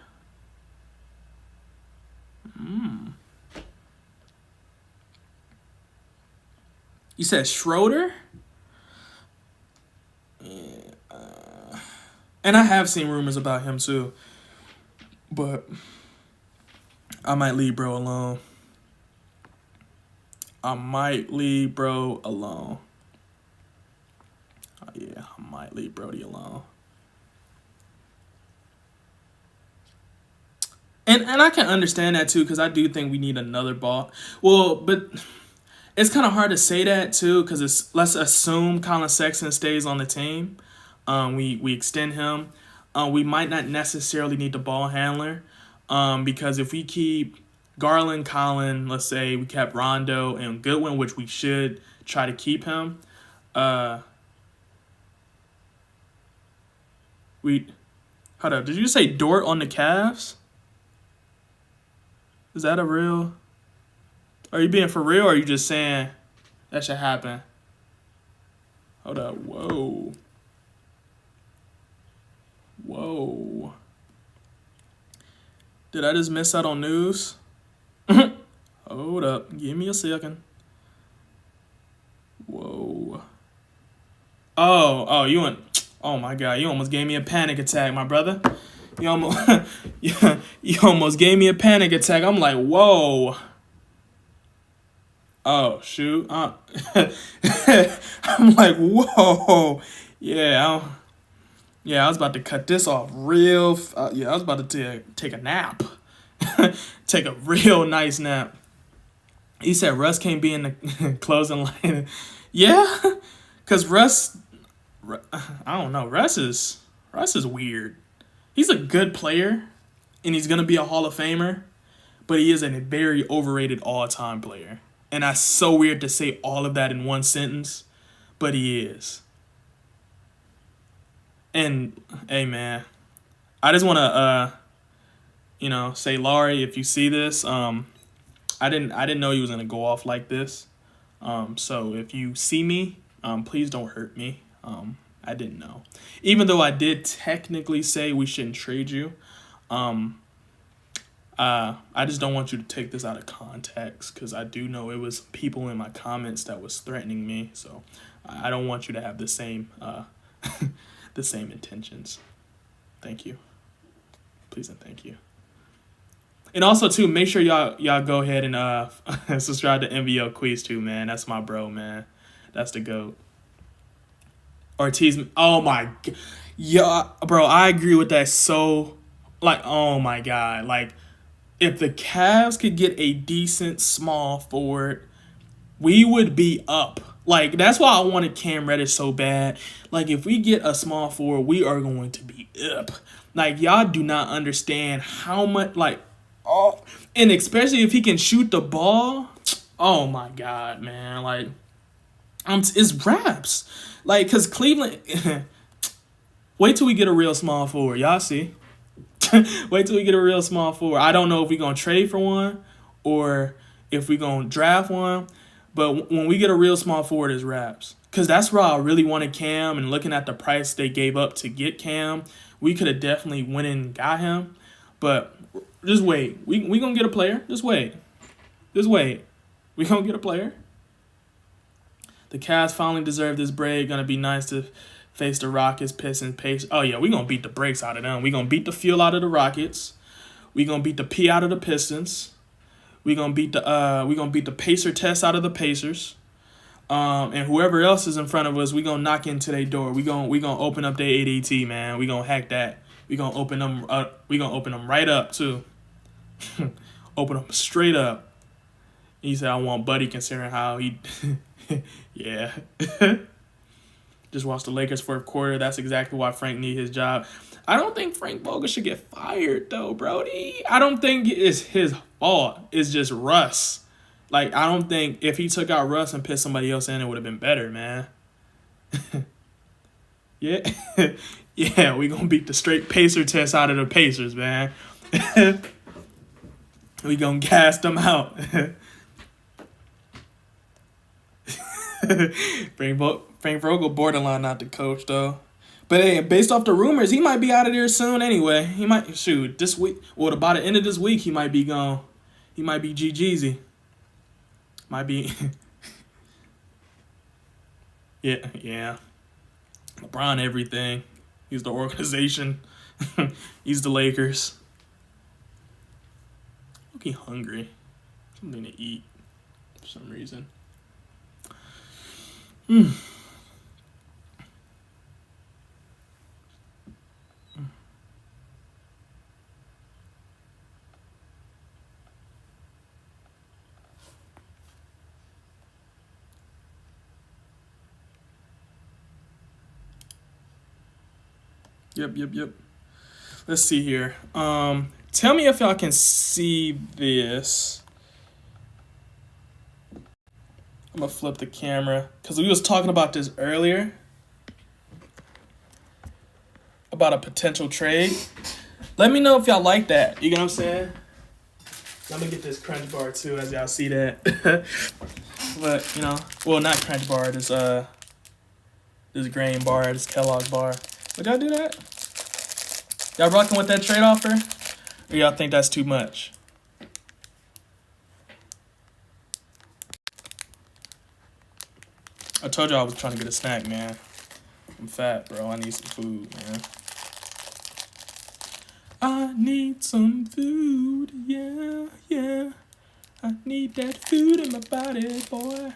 You said Schroeder? And I have seen rumors about him too. But I might leave bro alone. Oh, yeah, I might leave Brody alone. And I can understand that too, because I do think we need another ball. Well, but it's kind of hard to say that too, because let's assume Collin Sexton stays on the team. We extend him. We might not necessarily need the ball handler, because if we keep Garland, Collin, let's say we kept Rondo and Goodwin, which we should try to keep him. Hold up. Did you say Dort on the Cavs? Is that a real? Are you being for real, or are you just saying that should happen? Hold up. Whoa. Whoa. Did I just miss out on news? Hold up. Give me a second. Whoa. Oh, you went. Oh my God, you almost gave me a panic attack, my brother. You almost, you almost gave me a panic attack. I'm like, whoa. Oh shoot. I'm like, whoa. Yeah. I was about to cut this off real. I was about to take a nap. Take a real nice nap. He said Russ can't be in the closing line. Yeah, because Russ, I don't know. Russ is weird. He's a good player, and he's gonna be a Hall of Famer, but he is a very overrated all-time player. And that's so weird to say all of that in one sentence, but he is. And hey, man, I just want to, say, Lauri, if you see this, I didn't know you was gonna go off like this. So if you see me, please don't hurt me. I didn't know. Even though I did technically say we shouldn't trade you, I just don't want you to take this out of context, because I do know it was people in my comments that was threatening me. So I don't want you to have the same the same intentions. Thank you. Please and thank you. And also, too, make sure y'all go ahead and subscribe to MVO Quiz, too, man. That's my bro, man. That's the GOAT. Ortiz, oh my God. Yeah, bro, I agree with that. So, oh my God. If the Cavs could get a decent small forward, we would be up. That's why I wanted Cam Reddish so bad. If we get a small forward, we are going to be up. Y'all do not understand how much, and especially if he can shoot the ball. Oh my God, man. It's raps. Because Cleveland, wait till we get a real small forward. Y'all see. Wait till we get a real small forward. I don't know if we're going to trade for one or if we're going to draft one. But when we get a real small forward, it's raps. Because that's where I really wanted Cam. And looking at the price they gave up to get Cam, we could have definitely went and got him. But just wait. We going to get a player. Just wait. Just wait. We going to get a player. The Cavs finally deserve this break. Going to be nice to face the Rockets, Pistons, Pacers. Oh, yeah, we're going to beat the brakes out of them. We're going to beat the feel out of the Rockets. We're going to beat the P out of the Pistons. We're going to beat the Pacer test out of the Pacers. And whoever else is in front of us, we're going to knock into their door. We're going to open up their ADT, man. We're going to hack that. We're going to open them up. We're going to open them right up, too. Open them straight up. He said, I want Buddy, considering how he... yeah. Just watched the Lakers fourth quarter. That's exactly why Frank need his job. I don't think Frank Vogel should get fired, though, Brody. I don't think it's his fault. It's just Russ. I don't think if he took out Russ and put somebody else in, it would have been better, man. Yeah. Yeah, we going to beat the straight Pacer test out of the Pacers, man. We going to gas them out. Frank Vogel borderline not the coach, though. But hey, based off the rumors, he might be out of there soon anyway. He might, this week, by the end of this week, he might be gone. He might be G-Jeezy. Might be. Yeah. LeBron everything. He's the organization. He's the Lakers. I'm hungry. Something to eat for some reason. Yep. Let's see here. Tell me if y'all can see this. I'm gonna flip the camera because we was talking about this earlier about a potential trade. Let me know if y'all like that. You know what I'm saying? Let me get this crunch bar too, as y'all see that. But well, not crunch bar. This grain bar, this Kellogg bar. Would y'all do that? Y'all rocking with that trade offer? Or y'all think that's too much? I told y'all I was trying to get a snack, man. I'm fat, bro. I need some food, man. I need some food, yeah. I need that food in my body, boy.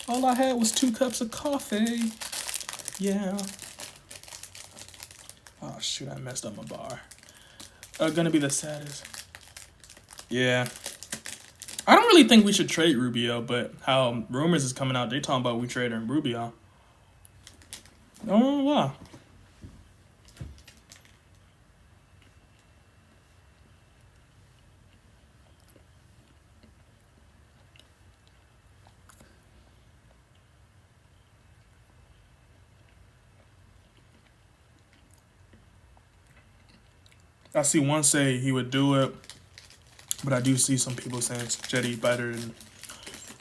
All I had was 2 cups of coffee, yeah. Oh, shoot, I messed up my bar. Gonna be the saddest. Yeah. I don't really think we should trade Rubio, but how rumors is coming out, they talking about we trading Rubio. I don't know why. I see one say he would do it, but I do see some people saying Cedi better than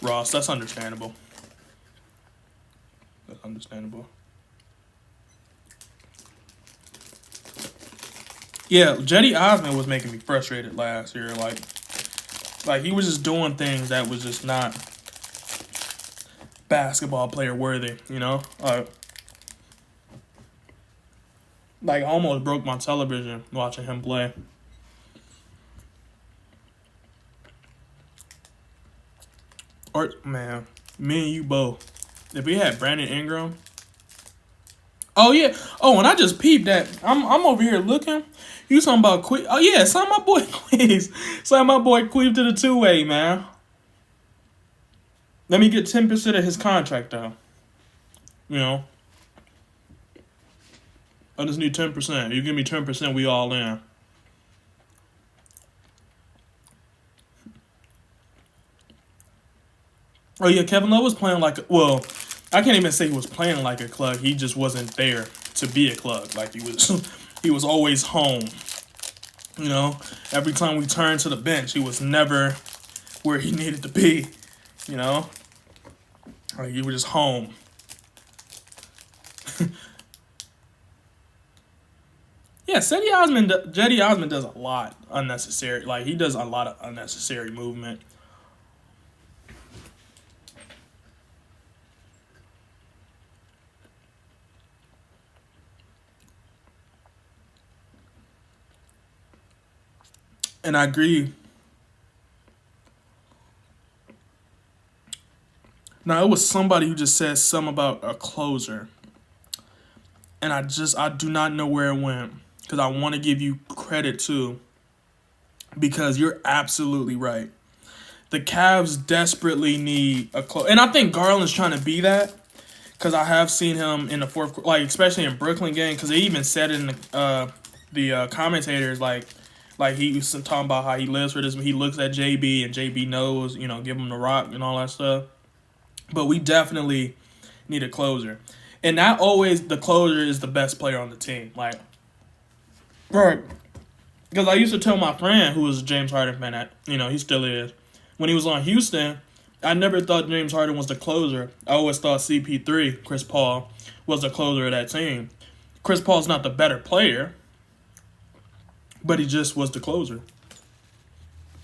Ross. That's understandable. Yeah, Cedi Osman was making me frustrated last year. Like he was just doing things that was just not basketball player worthy, Like almost broke my television watching him play. Or man, me and you both. If we had Brandon Ingram. Oh yeah. Oh, and I just peeped that. I'm over here looking. You talking about Queef? Oh yeah, sign my boy Queef. Sign my boy Queef to the 2-way, man. Let me get 10% of his contract though. I just need 10%. You give me 10%, we all in. Oh yeah, Kevin Love was playing like I can't even say he was playing like a club. He just wasn't there to be a club. Like he was always home. Every time we turned to the bench, he was never where he needed to be. Like he was just home. Yeah, Cedi Osman does a lot unnecessary. Like he does a lot of unnecessary movement. And I agree. Now, it was somebody who just said something about a closer. And I do not know where it went. Because I want to give you credit, too. Because you're absolutely right. The Cavs desperately need a closer. And I think Garland's trying to be that. Because I have seen him in the fourth quarter, like, especially in Brooklyn game. Because they even said it in the commentators, like he was talking about how he lives for this. He looks at JB and JB knows, give him the rock and all that stuff. But we definitely need a closer. And not always the closer is the best player on the team. Like, right. Because I used to tell my friend who was a James Harden fan, he still is. When he was on Houston, I never thought James Harden was the closer. I always thought CP3, Chris Paul, was the closer of that team. Chris Paul's not the better player, but he just was the closer.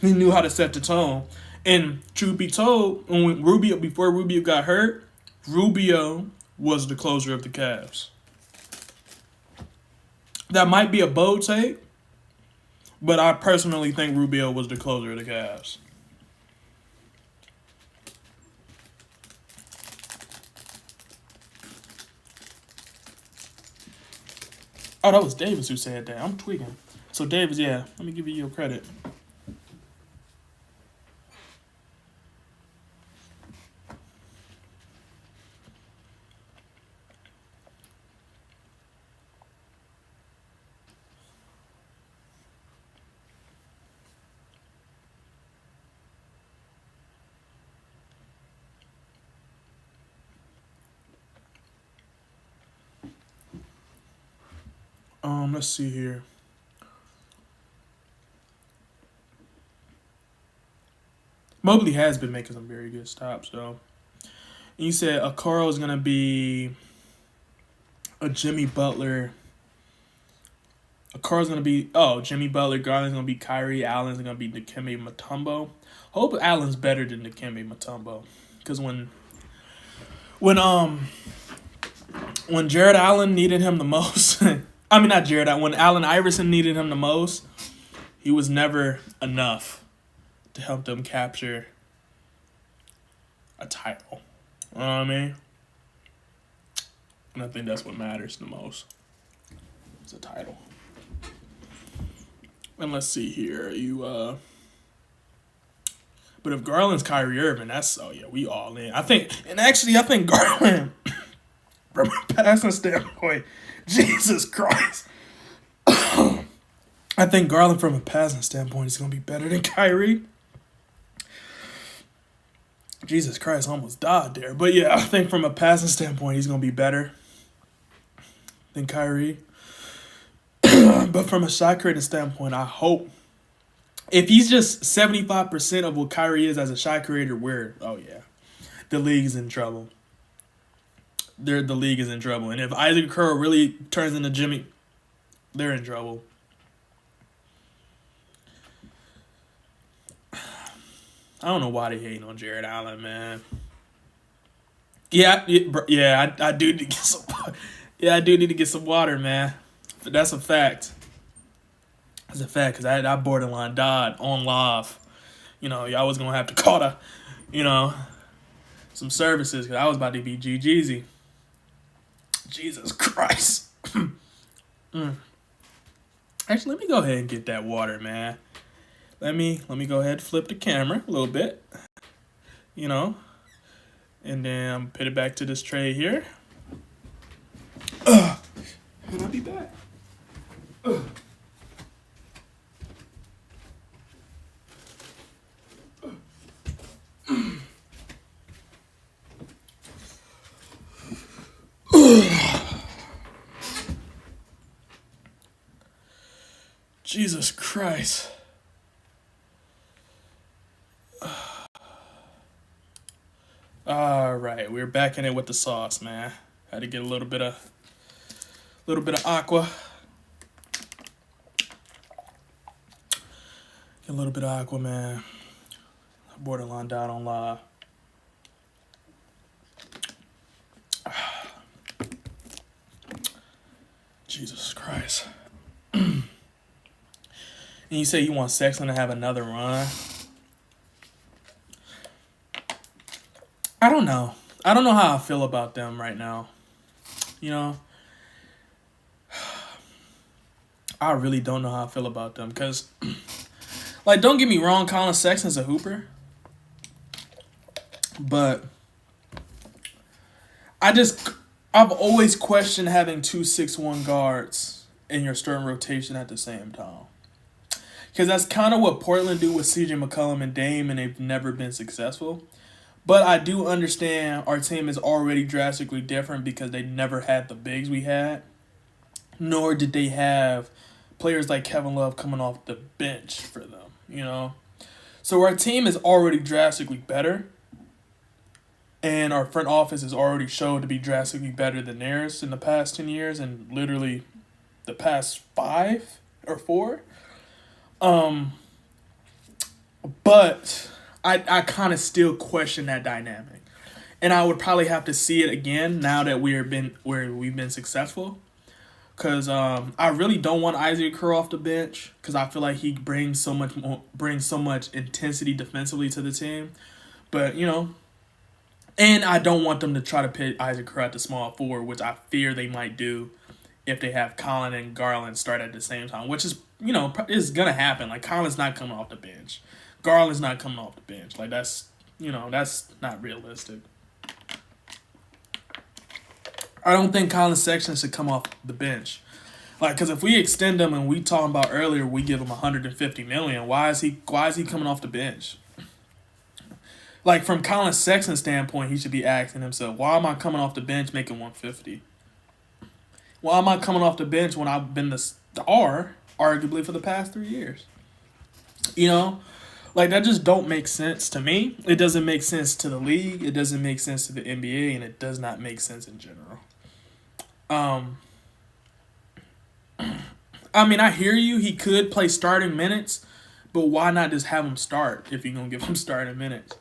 He knew how to set the tone. And truth be told, before Rubio got hurt, Rubio was the closer of the Cavs. That might be a bold take, but I personally think Rubio was the closer of the Cavs. Oh, that was Davis who said that. I'm tweaking. So Davis, yeah, let me give you your credit. Let's see here. Mobley has been making some very good stops, though. And you said Okoro is going to be a Jimmy Butler. Okoro's going to be, Jimmy Butler. Garland's going to be Kyrie. Allen's going to be Dikembe Mutombo. Hope Allen's better than Dikembe Mutombo. Because when Jared Allen needed him the most, I mean, not Jared Allen, when Allen Iverson needed him the most, he was never enough to help them capture a title. You know what I mean? And I think that's what matters the most. It's a title. And let's see here. But if Garland's Kyrie Irving, we all in. I think Garland, from a passing standpoint, Jesus Christ. I think Garland, from a passing standpoint, is going to be better than Kyrie. Jesus Christ, I almost died there. But yeah, I think from a passing standpoint, he's going to be better than Kyrie. But from a shot creating standpoint, I hope if he's just 75% of what Kyrie is as a shot creator, the league is in trouble. The league is in trouble. And if Isaac Okoro really turns into Jimmy, they're in trouble. I don't know why they hating on Jared Allen, man. I do need to get some. Yeah, I do need to get some water, man. But that's a fact. That's a fact, because I borderline died on live. Y'all was going to have to call some services, because I was about to be GGZ. Jesus Christ. Actually, let me go ahead and get that water, man. Let me go ahead and flip the camera a little bit. And then put it back to this tray here. And I'll be back. Jesus Christ. All right, we're back in it with the sauce, man. Had to get a little bit of aqua. Get a little bit of aqua, man. Borderline died on live. Jesus Christ. And you say you want Sexton to have another run? I don't know. I don't know how I feel about them right now. I really don't know how I feel about them. Because, don't get me wrong, Collin Sexton's a hooper. But I've always questioned having 2 6'1" guards in your starting rotation at the same time. Because that's kind of what Portland do with CJ McCollum and Dame, and they've never been successful. But I do understand our team is already drastically different because they never had the bigs we had, nor did they have players like Kevin Love coming off the bench for them, So our team is already drastically better, and our front office has already showed to be drastically better than theirs in the past 10 years and literally the past 5 or 4. But I kind of still question that dynamic. And I would probably have to see it again now that we've been successful. Because I really don't want Isaac Okoro off the bench because I feel like he brings so much intensity defensively to the team. But, and I don't want them to try to pit Isaac Okoro at the small forward, which I fear they might do if they have Collin and Garland start at the same time, which is, is going to happen. Like, Collin's not coming off the bench. Garland's not coming off the bench. Like, that's not realistic. I don't think Collin Sexton should come off the bench. Like, because if we extend him and we talking about earlier, we give him $150 million. Why is he coming off the bench? Like, from Collin Sexton's standpoint, he should be asking himself, why am I coming off the bench making $150? Why am I coming off the bench when I've been the star, arguably, for the past 3 years? You know? Like, that just don't make sense to me. It doesn't make sense to the league. It doesn't make sense to the NBA, and it does not make sense in general. I mean, I hear you. He could play starting minutes, but why not just have him start if you're going to give him starting minutes?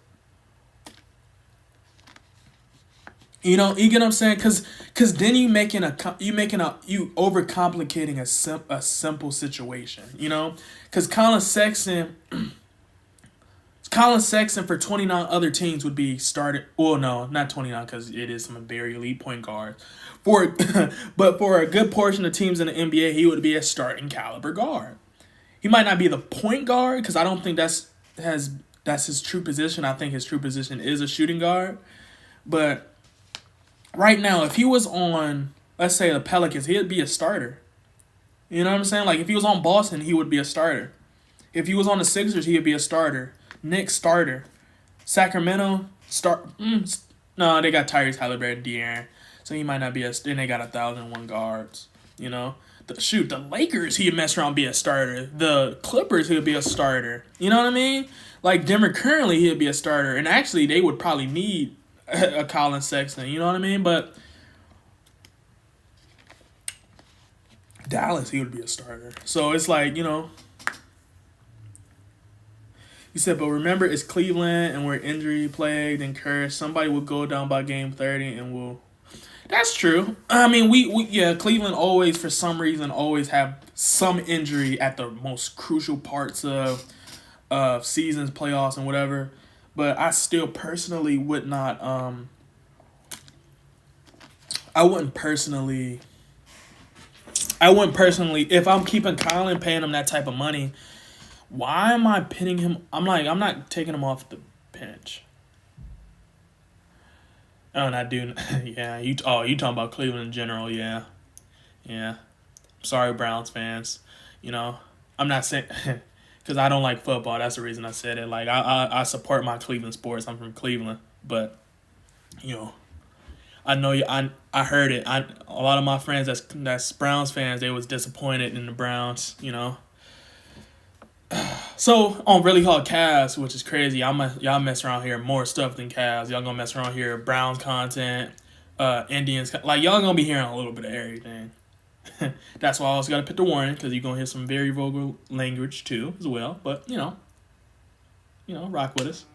You know, you get what I'm saying? Because then you overcomplicating a simple situation. You know, because Collin Sexton for 29 other teams would be started. Well, no, not 29 because it is some very elite point guards. But for a good portion of teams in the NBA, he would be a starting caliber guard. He might not be the point guard because I don't think that's his true position. I think his true position is a shooting guard. But right now, if he was on, let's say, the Pelicans, he'd be a starter. You know what I'm saying? Like, if he was on Boston, he would be a starter. If he was on the Sixers, he would be a starter. Knicks, starter. Sacramento, no, they got Tyrese Halliburton, De'Aaron. So he might not be then they got 1,001 guards, you know? The Lakers, he'd mess around be a starter. The Clippers, he'd be a starter. You know what I mean? Like, Denver currently, he'd be a starter. And actually, they would probably need a Collin Sexton, you know what I mean? But Dallas, he would be a starter. So it's like, you know. He said, but remember, it's Cleveland and we're injury plagued and cursed. Somebody will go down by game 30 and we'll. That's true. I mean, Cleveland always, for some reason, always have some injury at the most crucial parts of seasons, playoffs, and whatever. But I still personally would not. I wouldn't personally. If I'm keeping Collin, paying him that type of money, why am I pinning him? I'm not taking him off the bench. Oh, and I do. Yeah, you talking about Cleveland in general? Yeah. Sorry, Browns fans. You know, I'm not saying because I don't like football. That's the reason I said it. Like I support my Cleveland sports. I'm from Cleveland, but you know, I know you. I heard it. A lot of my friends that's Browns fans. They was disappointed in the Browns. You know. So on Really Hard Cavs, which is crazy, y'all mess around here more stuff than Cavs. Y'all gonna mess around here Browns content, Indians, like y'all gonna be hearing a little bit of everything. That's why I also gotta put the warning because you're gonna hear some very vulgar language too as well. But you know, rock with us.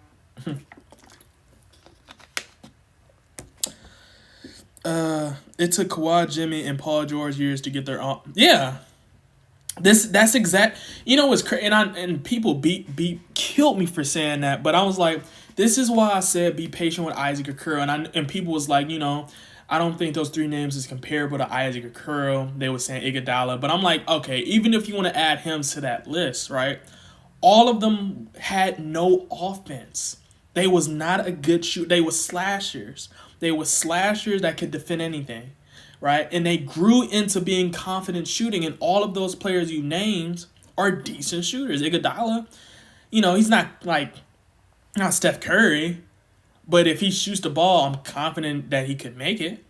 It took Kawhi, Jimmy, and Paul George years to get their own. Yeah. That's exact. You know what's crazy, and people killed me for saying that, but I was like, this is why I said be patient with Isaac Okoro, and people was like, you know, I don't think those three names is comparable to Isaac Okoro. They were saying Iguodala, but I'm like, okay, even if you want to add him to that list, right? All of them had no offense. They was not a good shoot. They were slashers. They were slashers that could defend anything. Right? And they grew into being confident shooting, and all of those players you named are decent shooters. Iguodala, you know, he's not Steph Curry, but if he shoots the ball, I'm confident that he could make it.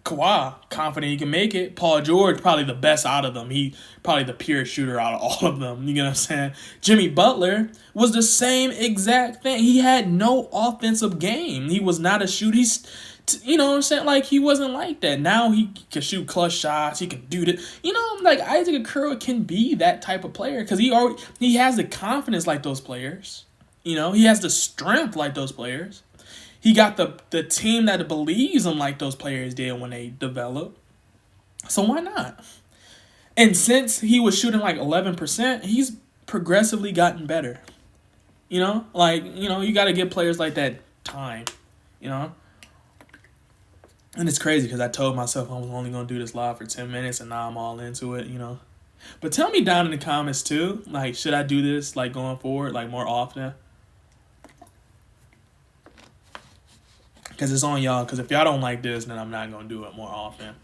Kawhi, confident he can make it. Paul George, probably the best out of them. He probably the purest shooter out of all of them. You know what I'm saying? Jimmy Butler was the same exact thing. He had no offensive game. He was not a shooter. You know what I'm saying? Like, he wasn't like that. Now he can shoot clutch shots. He can do that. You know, like, Isaac Okoro can be that type of player because he has the confidence like those players. You know, he has the strength like those players. He got the team that believes him like those players did when they developed. So why not? And since he was shooting like 11%, he's progressively gotten better. You know? Like, you know, you got to give players like that time. You know? And it's crazy because I told myself I was only going to do this live for 10 minutes and now I'm all into it, you know. But tell me down in the comments too, like, should I do this, like, going forward, like, more often? Because it's on y'all. Because if y'all don't like this, then I'm not going to do it more often.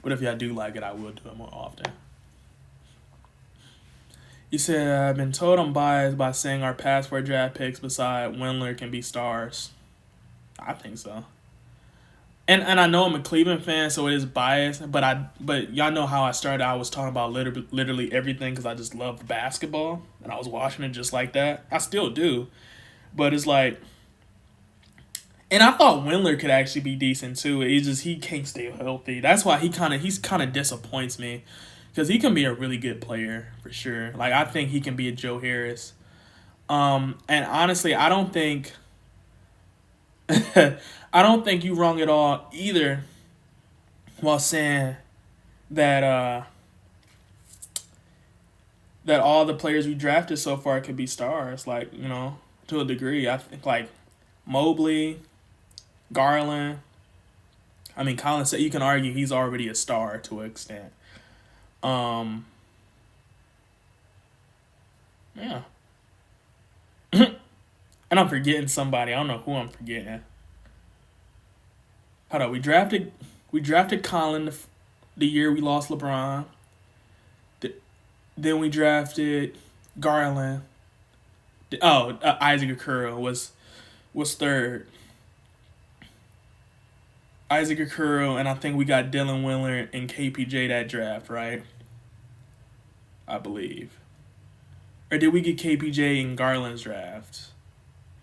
But if y'all do like it, I will do it more often. You said, I've been told I'm biased by saying our past 4 draft picks beside Windler can be stars. I think so. and I know I'm a Cleveland fan, so it is biased. But y'all know how I started. I was talking about literally everything because I just loved basketball, and I was watching it just like that. I still do, but it's like, and I thought Windler could actually be decent too. It's just he can't stay healthy. That's why he's kind of disappoints me, because he can be a really good player for sure. Like I think he can be a Joe Harris. And honestly, I don't think I don't think you wrong at all either while saying that that all the players we drafted so far could be stars. Like, you know, to a degree. I think like Mobley, Garland. I mean, Collin said you can argue he's already a star to an extent. Yeah. And I'm forgetting somebody. I don't know who I'm forgetting. Hold on. We drafted Collin the year we lost LeBron. Then we drafted Garland. Isaac Okoro was third. Isaac Okoro, and I think we got Dylan Windler and KPJ that draft, right? I believe. Or did we get KPJ in Garland's draft?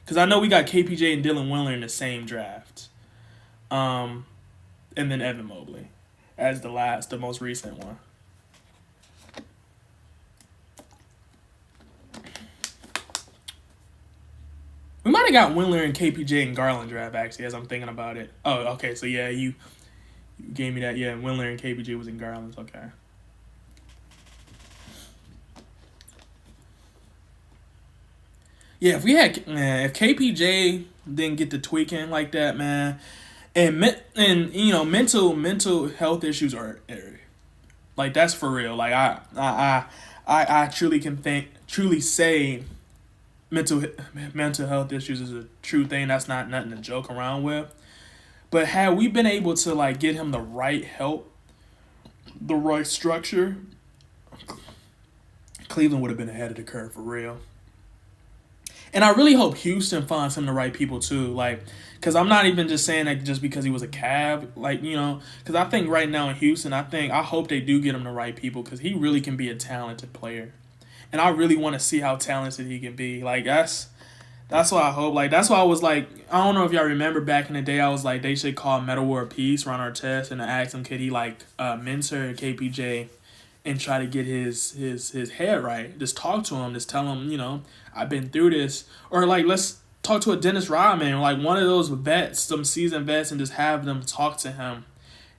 Because I know we got KPJ and Dylan Windler in the same draft. And then Evan Mobley as the most recent one. We might have got Windler and KPJ and Garland draft, actually, as I'm thinking about it. Oh, okay, so yeah, you gave me that. Yeah, Windler and KPJ was in Garland's, okay. Yeah, if KPJ didn't get to tweaking like that, man, and you know, mental health issues are like, that's for real. Like I truly say mental health issues is a true thing. That's not nothing to joke around with. But had we been able to like get him the right help, the right structure, Cleveland would have been ahead of the curve for real. And I really hope Houston finds him the right people too, like, because I'm not even just saying that just because he was a Cav, like, you know, because I think right now in Houston, I hope they do get him the right people, because he really can be a talented player, and I really want to see how talented he can be. Like that's what I hope. Like that's why I was like, I don't know if y'all remember back in the day, I was like they should call Metal War Peace, Ron Artest, and ask him could he like mentor KPJ and try to get his head right. Just talk to him. Just tell him, you know, I've been through this. Or, like, let's talk to a Dennis Rodman, like one of those vets, some seasoned vets, and just have them talk to him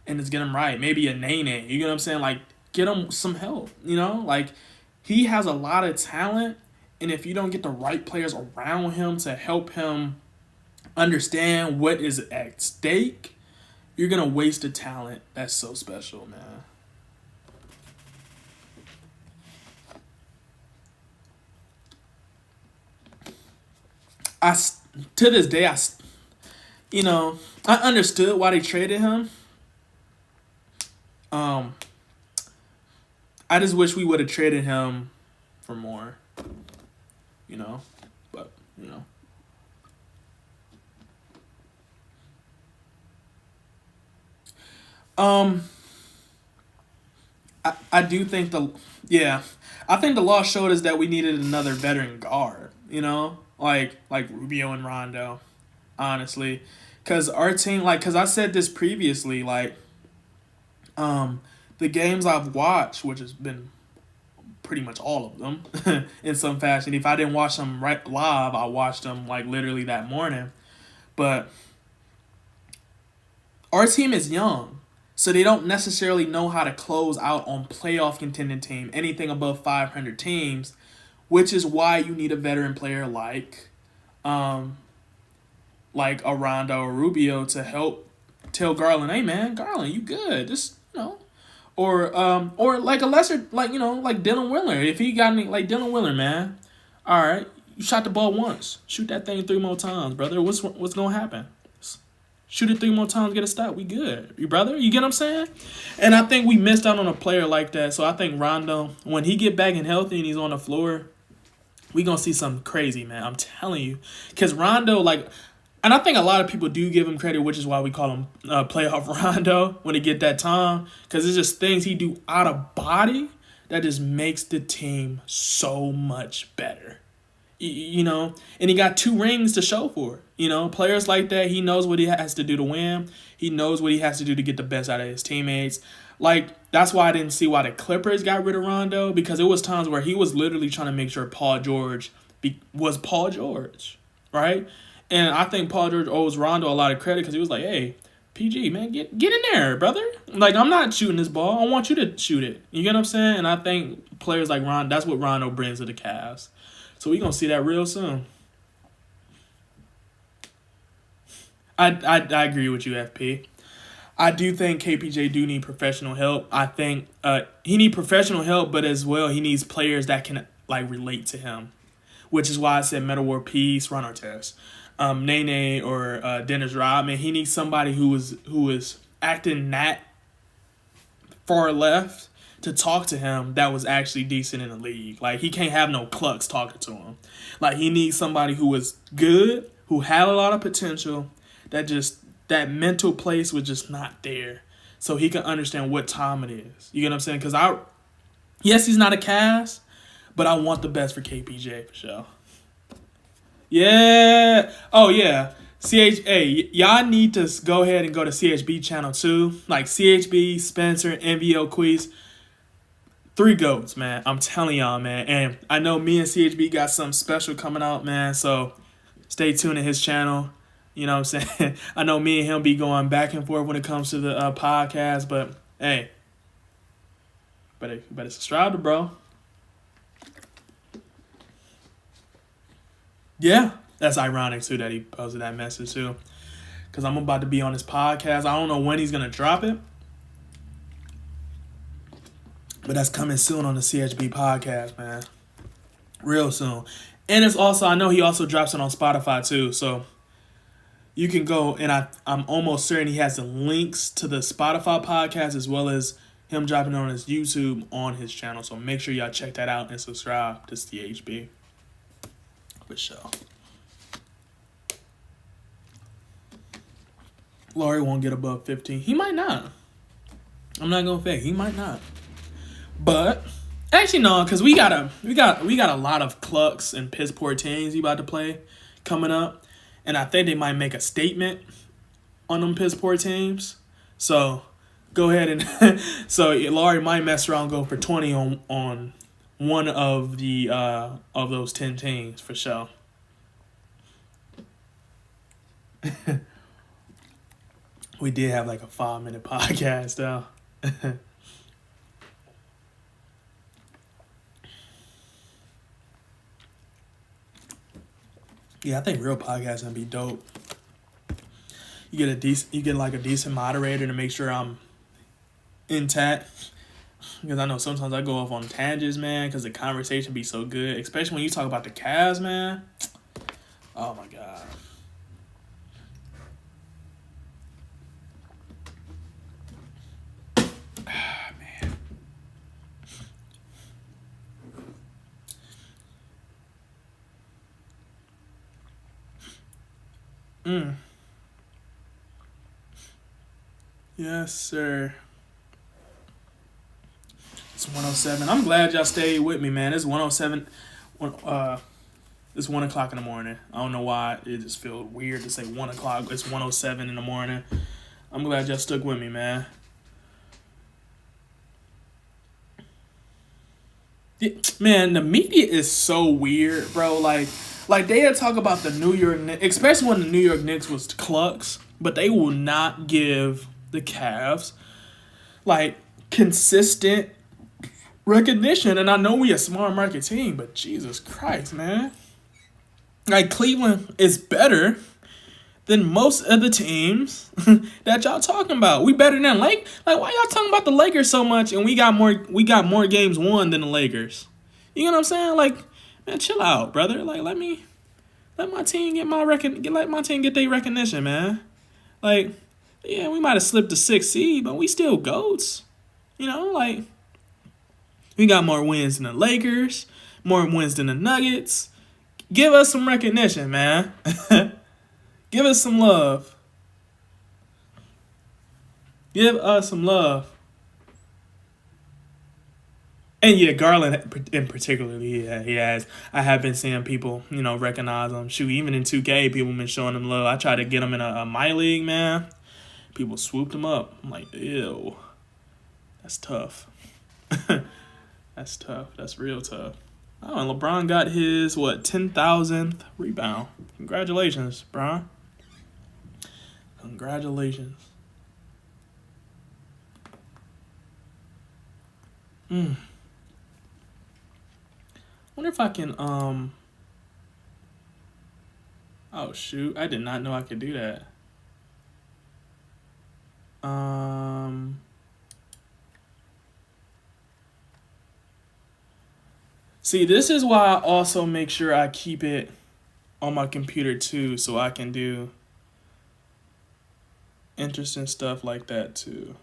and just get him right. Maybe a Nene. You know what I'm saying? Like, get him some help, you know? Like, he has a lot of talent, and if you don't get the right players around him to help him understand what is at stake, you're going to waste the talent that's so special, man. To this day, you know, I understood why they traded him. I just wish we would have traded him for more, you know, but, you know. I do think I think the law showed us that we needed another veteran guard, you know, like Rubio and Rondo, honestly, because our team, like, because I said this previously, like, the games I've watched, which has been pretty much all of them in some fashion. If I didn't watch them right live, I watched them like literally that morning. But our team is young, so they don't necessarily know how to close out on playoff contending team, anything above 500 teams, which is why you need a veteran player like a Rondo or Rubio to help tell Garland, hey man, Garland, you good? Just, you know, or like a lesser, like, you know, like Dylan Windler. If he got any, like Dylan Windler, man, all right, you shot the ball once, shoot that thing 3 more times, brother. What's gonna happen? Shoot it 3 more times, get a stop. We good, you brother. You get what I'm saying? And I think we missed out on a player like that. So I think Rondo, when he get back and healthy and he's on the floor, we gonna see something crazy, man. I'm telling you, because Rondo, like, And I think a lot of people do give him credit, which is why we call him playoff Rondo when he get that time. Because it's just things he do out of body that just makes the team so much better. You know, and he got 2 rings to show for it. You know, players like that, he knows what he has to do to win. He knows what he has to do to get the best out of his teammates. Like, that's why I didn't see why the Clippers got rid of Rondo, because it was times where he was literally trying to make sure Paul George was Paul George, right? And I think Paul George owes Rondo a lot of credit because he was like, hey, PG, man, get in there, brother. Like, I'm not shooting this ball. I want you to shoot it. You get what I'm saying? And I think players like Rondo, that's what Rondo brings to the Cavs. So we're going to see that real soon. I agree with you, FP. I do think KPJ do need professional help. I think he need professional help, but as well, he needs players that can, like, relate to him. Which is why I said Metal War Peace, Ron Artest. Nene or Dennis Rodman. He needs somebody who is acting that far left to talk to him that was actually decent in the league. Like, he can't have no clucks talking to him. Like, he needs somebody who was good, who had a lot of potential, that mental place was just not there. So he can understand what time it is. You get what I'm saying? Because yes, he's not a Cavs, but I want the best for KPJ for sure. Yeah. Oh, yeah. Y'all need to go ahead and go to CHB channel too. Like CHB, Spencer, MVO Quiz. 3 GOATs, man. I'm telling y'all, man. And I know me and CHB got something special coming out, man. So stay tuned to his channel. You know what I'm saying? I know me and him be going back and forth when it comes to the podcast. But, hey, better subscribe to bro. Yeah, that's ironic, too, that he posted that message, too. Because I'm about to be on his podcast. I don't know when he's going to drop it. But that's coming soon on the CHB podcast, man. Real soon. And it's also, I know he also drops it on Spotify, too. So you can go, and I'm almost certain he has the links to the Spotify podcast as well as him dropping it on his YouTube on his channel. So make sure y'all check that out and subscribe to CHB. For sure. Lauri won't get above 15. He might not. I'm not gonna fake. He might not. But actually no, because we got a lot of clucks and piss poor teams he about to play coming up, and I think they might make a statement on them piss poor teams. So go ahead and so Lauri might mess around and go for 20 on one of the of those 10 teams for sure. We did have like a 5-minute podcast though. Yeah, I think real podcasts gonna be dope. You get like a decent moderator to make sure I'm intact. Because I know sometimes I go off on tangents, man, because the conversation be so good. Especially when you talk about the Cavs, man. Oh, my God. Ah, man. Yes, sir. It's 1:07. I'm glad y'all stayed with me, man. It's 1:07. It's 1 o'clock in the morning. I don't know why it just feels weird to say 1 o'clock. It's 1:07 in the morning. I'm glad y'all stuck with me, man. Yeah, man, the media is so weird, bro. Like they'll talk about the New York Knicks, especially when the New York Knicks was clucks, but they will not give the Cavs like consistent recognition. And I know we a smart market team, but Jesus Christ, man. Like, Cleveland is better than most of the teams that y'all talking about. We better than Like, why y'all talking about the Lakers so much and we got more games won than the Lakers? You know what I'm saying? Like, man, chill out, brother. Like, let my team get their recognition, man. Like, yeah, we might have slipped the 6th seed, but we still GOATs. You know, like, we got more wins than the Lakers, more wins than the Nuggets. Give us some recognition, man. Give us some love. Give us some love. And yeah, Garland in particularly, yeah, he has. I have been seeing people, recognize him. Shoot, even in 2K, people been showing him love. I tried to get him in a my league, man. People swooped him up. I'm like, ew. That's tough. That's tough. That's real tough. Oh, and LeBron got his, 10,000th rebound. Congratulations, Bron. Congratulations. Wonder if I can, oh, shoot. I did not know I could do that. See, this is why I also make sure I keep it on my computer too, so I can do interesting stuff like that too.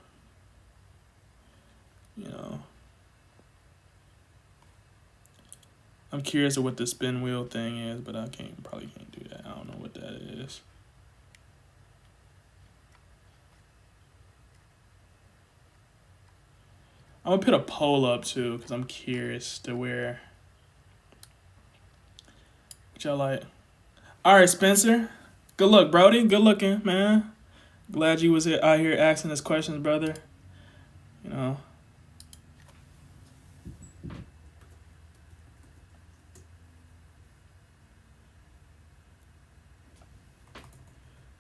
I'm curious of what the spin wheel thing is, but I probably can't do that. I don't know what that is. I'm gonna put a poll up too, because I'm curious to where. What y'all like? All right, Spencer. Good luck, Brody. Good looking, man. Glad you was out here asking us questions, brother.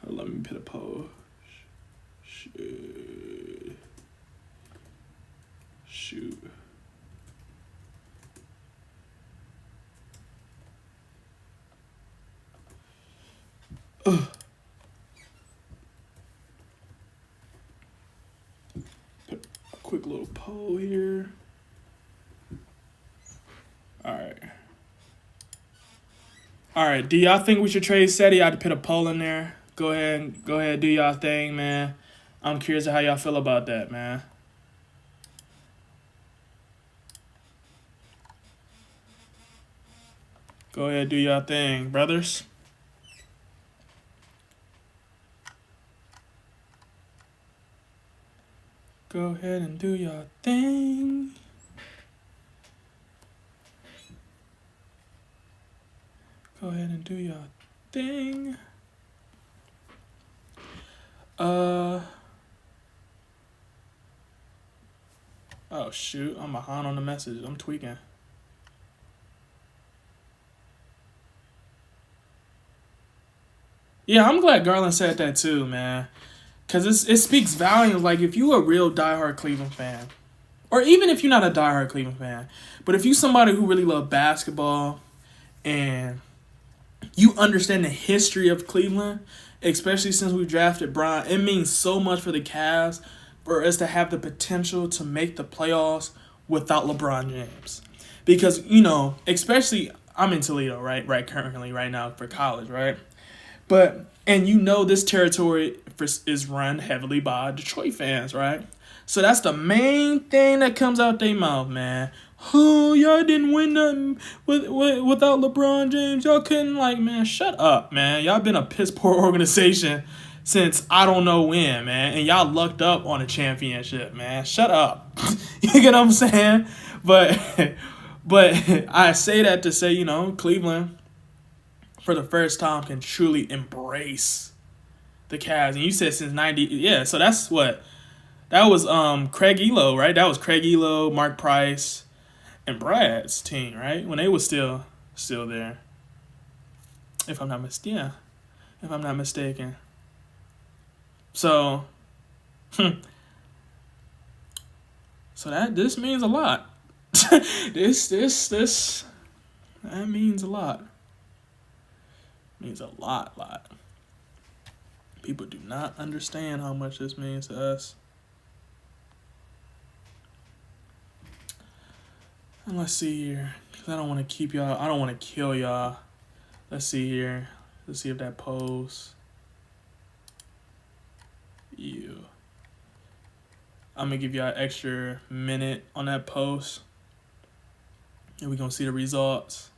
Let me put a poll. Shoot. Ugh. Put a quick little poll here. All right. Do y'all think we should trade Cedi? I had to put a poll in there. Go ahead, do y'all thing, man. I'm curious of how y'all feel about that, man. Go ahead, do y'all thing, brothers. Go ahead and do your thing. Go ahead and do your thing. Oh, shoot. I'm behind on the message. I'm tweaking. Yeah, I'm glad Garland said that too, man. Because it speaks volumes. Like, if you a real diehard Cleveland fan, or even if you're not a diehard Cleveland fan, but if you somebody who really love basketball and you understand the history of Cleveland, especially since we drafted Bron, it means so much for the Cavs for us to have the potential to make the playoffs without LeBron James. Because, especially I'm in Toledo, right currently, right now for college, right? But, and this territory is run heavily by Detroit fans, right? So that's the main thing that comes out their mouth, man. Oh, y'all didn't win nothing without LeBron James. Y'all couldn't, man, shut up, man. Y'all been a piss poor organization since I don't know when, man. And y'all lucked up on a championship, man. Shut up. You get what I'm saying? But I say that to say, Cleveland, for the first time, can truly embrace the Cavs. And you said since 90, yeah, so that's what, that was Craig Elo, right? That was Craig Elo, Mark Price, and Brad's team, right? When they was still there. If I'm not mistaken. So, so this means a lot. That means a lot. Means a lot. People do not understand how much this means to us. And let's see here, because I don't want to keep y'all. I don't want to kill y'all. Let's see here. Let's see if that pose. Ew. I'm going to give y'all an extra minute on that post. And we're going to see the results.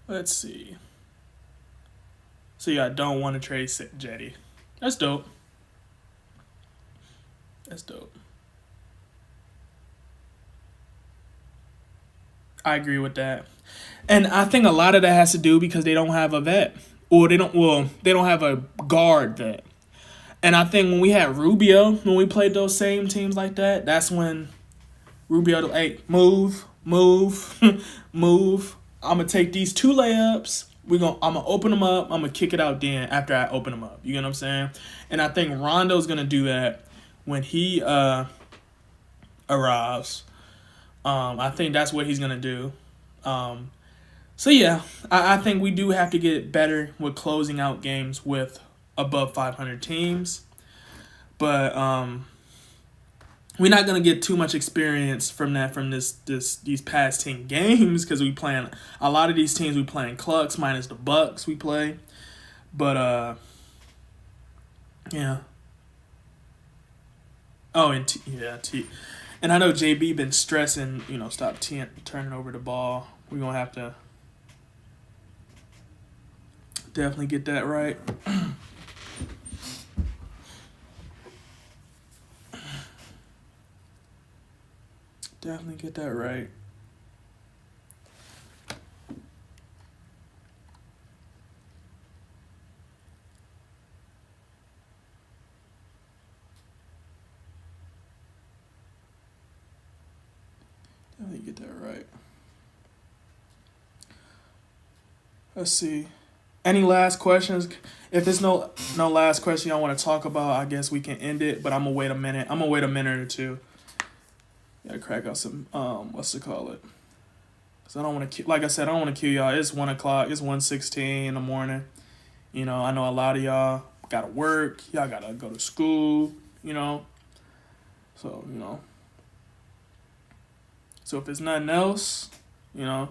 Let's see. So yeah, I don't want to trade Cedi. That's dope. That's dope. I agree with that. And I think a lot of that has to do because they don't have a vet. Or they don't have a guard vet. And I think when we had Rubio, when we played those same teams like that, that's when Rubio, hey, move, move. I'm gonna take these 2 layups. I'm gonna open them up. I'm gonna kick it out then after I open them up. You know what I'm saying? And I think Rondo's gonna do that when he arrives. I think that's what he's gonna do. So yeah, I think we do have to get better with closing out games with above 500 teams, but we're not gonna get too much experience from that from these past 10 games because we playing a lot of these teams. We playing Clucks minus the Bucks we play, but yeah. Oh, and and I know JB been stressing. Stop turning over the ball. We're gonna have to definitely get that right. Definitely get that right. Definitely get that right. Let's see. Any last questions? If there's no last question I want to talk about, I guess we can end it. But I'm gonna wait a minute. I'm gonna wait a minute or two. Gotta crack out some what's it call it? Cause I don't want to, like I said, I don't want to kill y'all. It's 1:00. It's 1:16 in the morning. I know a lot of y'all gotta work. Y'all gotta go to school. So So if there's nothing else, we gonna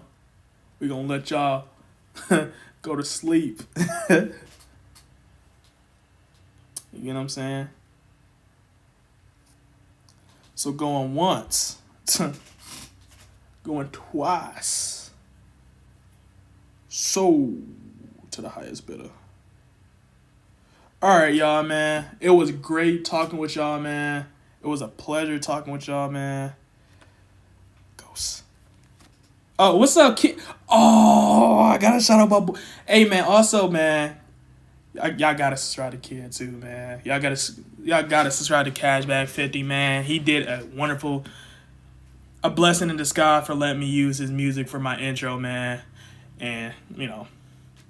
let y'all go to sleep. You know what I'm saying? So going once, going twice. So to the highest bidder. All right, y'all, man. It was great talking with y'all, man. It was a pleasure talking with y'all, man. Ghost. Oh, what's up, kid? Oh, I gotta shout out my boy. Hey, man. Also, man, y'all gotta subscribe to Kid too, man. Y'all gotta subscribe to Cashback 50, man. He did a blessing in disguise for letting me use his music for my intro, man. And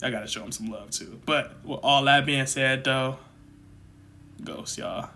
I gotta show him some love too. But with all that being said, though, Ghost, y'all.